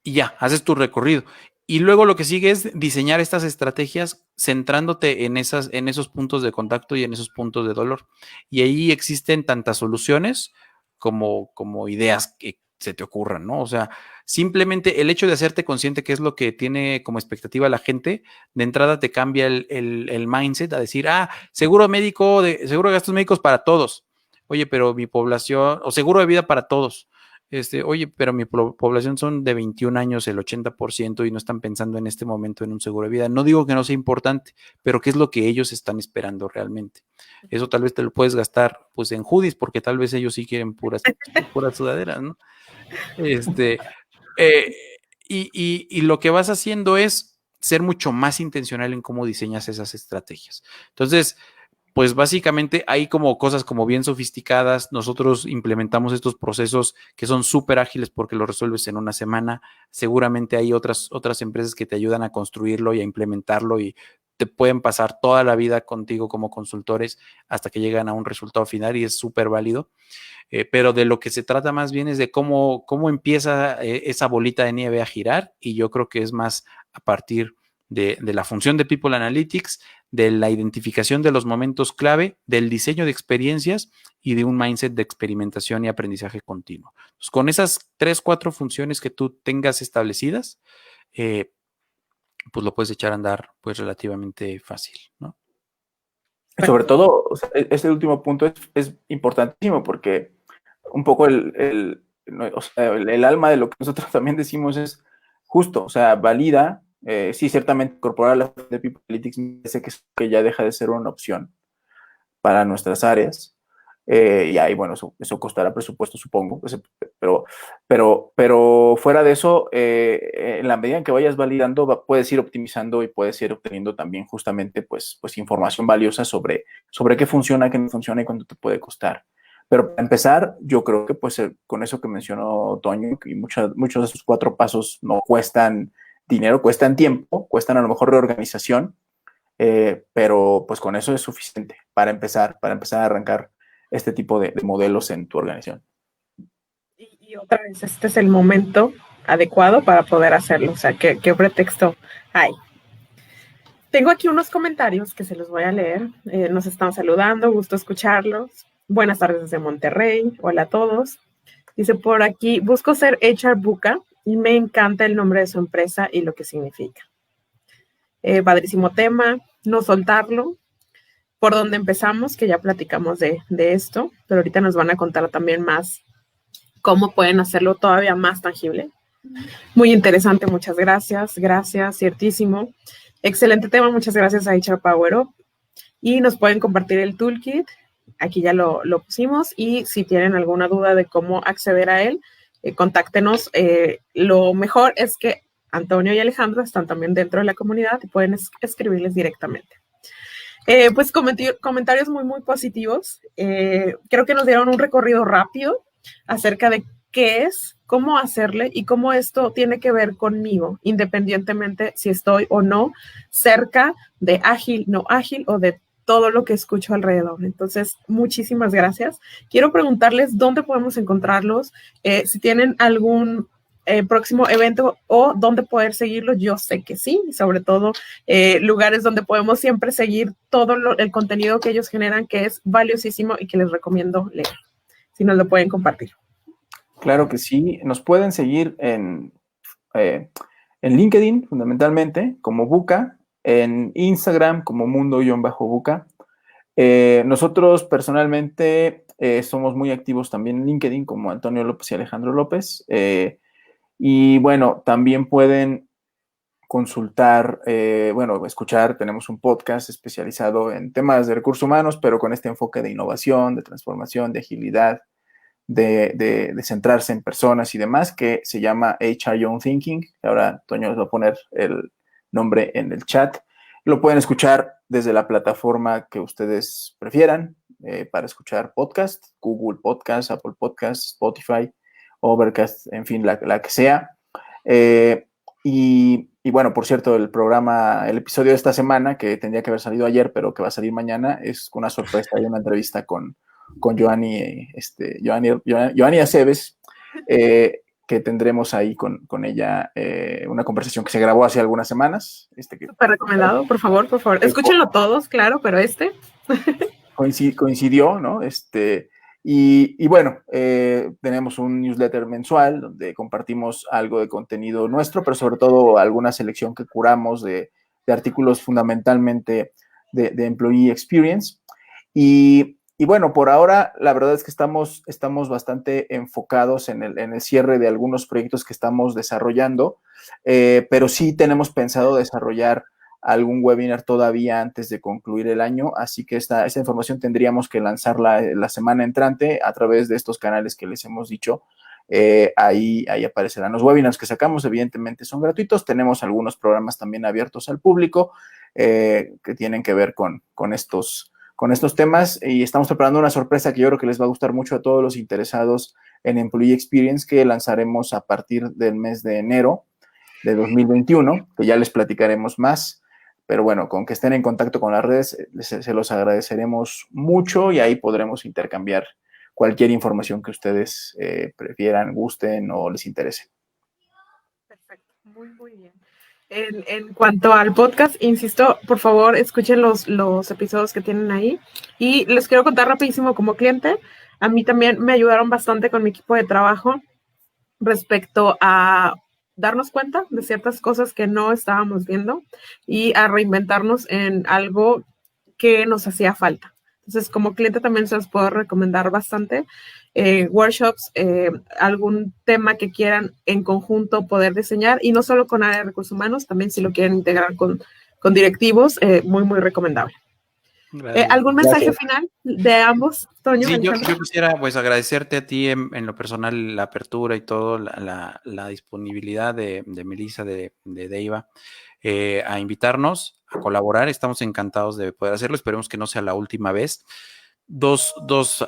B: ya, haces tu recorrido. Y luego lo que sigue es diseñar estas estrategias centrándote en esos puntos de contacto y en esos puntos de dolor. Y ahí existen tantas soluciones como ideas que se te ocurran, ¿no? O sea, simplemente el hecho de hacerte consciente qué es lo que tiene como expectativa la gente, de entrada te cambia el mindset a decir, seguro de gastos médicos para todos. Oye, pero mi población, o seguro de vida para todos. Oye, pero mi población son de 21 años, el 80%, y no están pensando en este momento en un seguro de vida. No digo que no sea importante, pero ¿qué es lo que ellos están esperando realmente? Eso tal vez te lo puedes gastar pues en hoodies, porque tal vez ellos sí quieren puras sudaderas, ¿no? Y lo que vas haciendo es ser mucho más intencional en cómo diseñas esas estrategias. Entonces, pues básicamente hay como cosas como bien sofisticadas. Nosotros implementamos estos procesos que son súper ágiles porque lo resuelves en una semana. Seguramente hay otras empresas que te ayudan a construirlo y a implementarlo y te pueden pasar toda la vida contigo como consultores hasta que llegan a un resultado final y es súper válido. Pero de lo que se trata más bien es de cómo empieza esa bolita de nieve a girar y yo creo que es más a partir de la función de People Analytics, de la identificación de los momentos clave, del diseño de experiencias y de un mindset de experimentación y aprendizaje continuo. Entonces, con esas 3, 4 funciones que tú tengas establecidas, pues lo puedes echar a andar pues relativamente fácil, ¿no?
C: Sobre todo, o sea, este último punto es importantísimo porque un poco el alma de lo que nosotros también decimos es justo, o sea, valida, sí, ciertamente incorporar la de People Analytics me parece que ya deja de ser una opción para nuestras áreas, Y ahí, bueno, eso costará presupuesto, supongo. Pero fuera de eso, en la medida en que vayas validando, puedes ir optimizando y puedes ir obteniendo también justamente pues información valiosa sobre qué funciona, qué no funciona y cuánto te puede costar. Pero para empezar, yo creo que pues con eso que mencionó Toño, y muchos de esos 4 pasos no cuestan dinero, cuestan tiempo, cuestan a lo mejor reorganización, pero pues con eso es suficiente para empezar a arrancar este tipo de modelos en tu organización.
A: Y otra vez, este es el momento adecuado para poder hacerlo. O sea, ¿qué pretexto hay? Tengo aquí unos comentarios que se los voy a leer. Nos están saludando, gusto escucharlos. Buenas tardes desde Monterrey. Hola a todos. Dice por aquí, busco ser HR Buca y me encanta el nombre de su empresa y lo que significa. Padrísimo tema, no soltarlo. Por donde empezamos, que ya platicamos de esto, pero ahorita nos van a contar también más cómo pueden hacerlo todavía más tangible. Muy interesante, muchas gracias. Gracias, ciertísimo. Excelente tema, muchas gracias a HR Power Up. Y nos pueden compartir el toolkit. Aquí ya lo pusimos. Y si tienen alguna duda de cómo acceder a él, contáctenos. Lo mejor es que Antonio y Alejandro están también dentro de la comunidad y pueden escribirles directamente. Pues comentarios muy, muy positivos. Creo que nos dieron un recorrido rápido acerca de qué es, cómo hacerle y cómo esto tiene que ver conmigo, independientemente si estoy o no cerca de ágil, no ágil o de todo lo que escucho alrededor. Entonces, muchísimas gracias. Quiero preguntarles dónde podemos encontrarlos, si tienen algún próximo evento o dónde poder seguirlo. Yo sé que sí, sobre todo lugares donde podemos siempre seguir todo el contenido que ellos generan, que es valiosísimo y que les recomiendo leer. Si nos lo pueden compartir.
C: Claro que sí, nos pueden seguir en LinkedIn, fundamentalmente, como Buca, en Instagram, como Mundo-Buca. Nosotros, personalmente, somos muy activos también en LinkedIn, como Antonio López y Alejandro López. Y bueno, también pueden consultar, escuchar, tenemos un podcast especializado en temas de recursos humanos, pero con este enfoque de innovación, de transformación, de agilidad, de centrarse en personas y demás, que se llama HR Young Thinking. Ahora Toño les va a poner el nombre en el chat. Lo pueden escuchar desde la plataforma que ustedes prefieran para escuchar podcast, Google Podcast, Apple Podcast, Spotify, Overcast, en fin, la que sea. Y bueno, por cierto, el episodio de esta semana, que tendría que haber salido ayer, pero que va a salir mañana, es una sorpresa. Hay una entrevista con Joanny Aceves, que tendremos ahí con ella una conversación que se grabó hace algunas semanas.
A: Súper recomendado, por favor. Escúchenlo todos, claro, pero
C: coincidió, ¿no? Y bueno, tenemos un newsletter mensual donde compartimos algo de contenido nuestro, pero sobre todo alguna selección que curamos de artículos fundamentalmente de Employee Experience. Y bueno, por ahora la verdad es que estamos bastante enfocados en el cierre de algunos proyectos que estamos desarrollando, pero sí tenemos pensado desarrollar algún webinar todavía antes de concluir el año, así que esta información tendríamos que lanzarla la semana entrante a través de estos canales que les hemos dicho. Ahí aparecerán los webinars que sacamos, evidentemente son gratuitos. Tenemos algunos programas también abiertos al público que tienen que ver con estos temas, y estamos preparando una sorpresa que yo creo que les va a gustar mucho a todos los interesados en Employee Experience, que lanzaremos a partir del mes de enero de 2021, que ya les platicaremos más. Pero bueno, con que estén en contacto con las redes, se los agradeceremos mucho, y ahí podremos intercambiar cualquier información que ustedes prefieran, gusten o les interese.
A: Perfecto, muy, muy bien. En cuanto al podcast, insisto, por favor, escuchen los episodios que tienen ahí. Y les quiero contar rapidísimo como cliente. A mí también me ayudaron bastante con mi equipo de trabajo respecto a darnos cuenta de ciertas cosas que no estábamos viendo y a reinventarnos en algo que nos hacía falta. Entonces, como cliente también se los puedo recomendar bastante. Workshops, algún tema que quieran en conjunto poder diseñar, y no solo con área de recursos humanos, también si lo quieren integrar con directivos, muy, muy recomendable. ¿Algún mensaje final de ambos, Toño?
B: Sí, yo quisiera pues agradecerte a ti en lo personal la apertura y todo, la disponibilidad de Melissa, de Deiva, a invitarnos a colaborar. Estamos encantados de poder hacerlo. Esperemos que no sea la última vez. Dos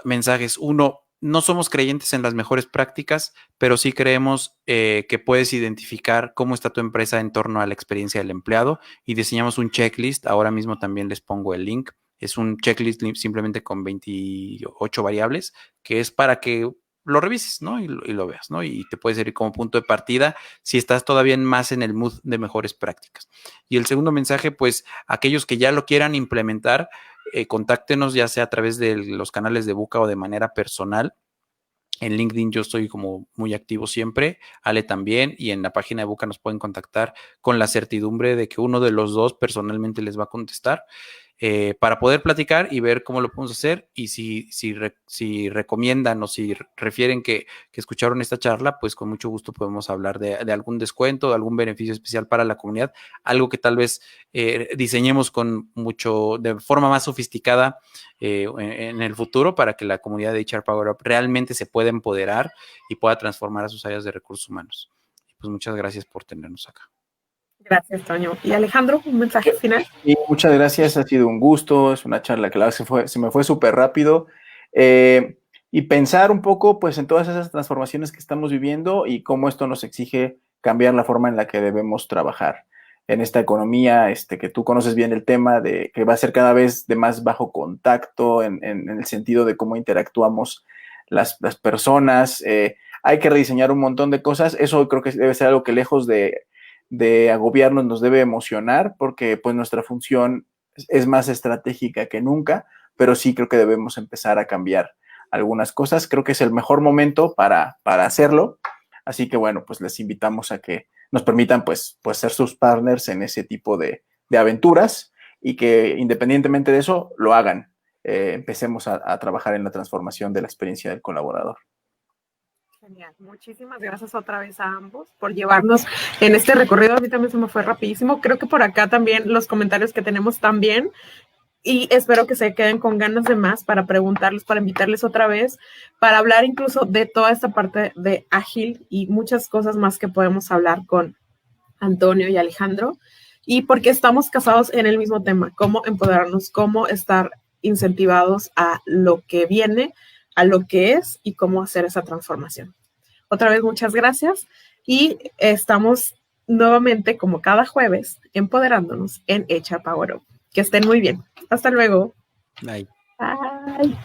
B: mensajes. Uno, no somos creyentes en las mejores prácticas, pero sí creemos que puedes identificar cómo está tu empresa en torno a la experiencia del empleado y diseñamos un checklist. Ahora mismo también les pongo el link. Es un checklist simplemente con 28 variables, que es para que lo revises, ¿no? Y lo veas, ¿no? Y te puede servir como punto de partida si estás todavía más en el mood de mejores prácticas. Y el segundo mensaje, pues, aquellos que ya lo quieran implementar, contáctenos ya sea a través de los canales de Buca o de manera personal. En LinkedIn yo estoy como muy activo siempre, Ale también, y en la página de Buca nos pueden contactar con la certidumbre de que uno de los dos personalmente les va a contestar. Para poder platicar y ver cómo lo podemos hacer y si recomiendan o si refieren que escucharon esta charla, pues con mucho gusto podemos hablar de algún descuento, de algún beneficio especial para la comunidad, algo que tal vez diseñemos de forma más sofisticada en el futuro para que la comunidad de HR Power Up realmente se pueda empoderar y pueda transformar a sus áreas de recursos humanos. Y pues muchas gracias por tenernos acá.
A: Gracias, Toño. Y Alejandro, un mensaje final.
C: Y muchas gracias, ha sido un gusto, es una charla que se me fue súper rápido. Y pensar un poco pues en todas esas transformaciones que estamos viviendo y cómo esto nos exige cambiar la forma en la que debemos trabajar en esta economía, que tú conoces bien el tema, de que va a ser cada vez de más bajo contacto en el sentido de cómo interactuamos las personas. Hay que rediseñar un montón de cosas. Eso creo que debe ser algo que lejos de agobiarnos nos debe emocionar porque pues nuestra función es más estratégica que nunca, pero sí creo que debemos empezar a cambiar algunas cosas. Creo que es el mejor momento para hacerlo. Así que bueno, pues les invitamos a que nos permitan pues ser sus partners en ese tipo de aventuras y que independientemente de eso lo hagan. Empecemos a trabajar en la transformación de la experiencia del colaborador.
A: Genial. Muchísimas gracias otra vez a ambos por llevarnos en este recorrido. A mí también se me fue rapidísimo. Creo que por acá también los comentarios que tenemos también. Y espero que se queden con ganas de más para preguntarles, para invitarles otra vez, para hablar incluso de toda esta parte de ágil y muchas cosas más que podemos hablar con Antonio y Alejandro. Y porque estamos casados en el mismo tema, cómo empoderarnos, cómo estar incentivados a lo que viene, a lo que es y cómo hacer esa transformación. Otra vez, muchas gracias y estamos nuevamente, como cada jueves, empoderándonos en HR Power Up. Que estén muy bien. Hasta luego.
B: Bye.
A: Bye.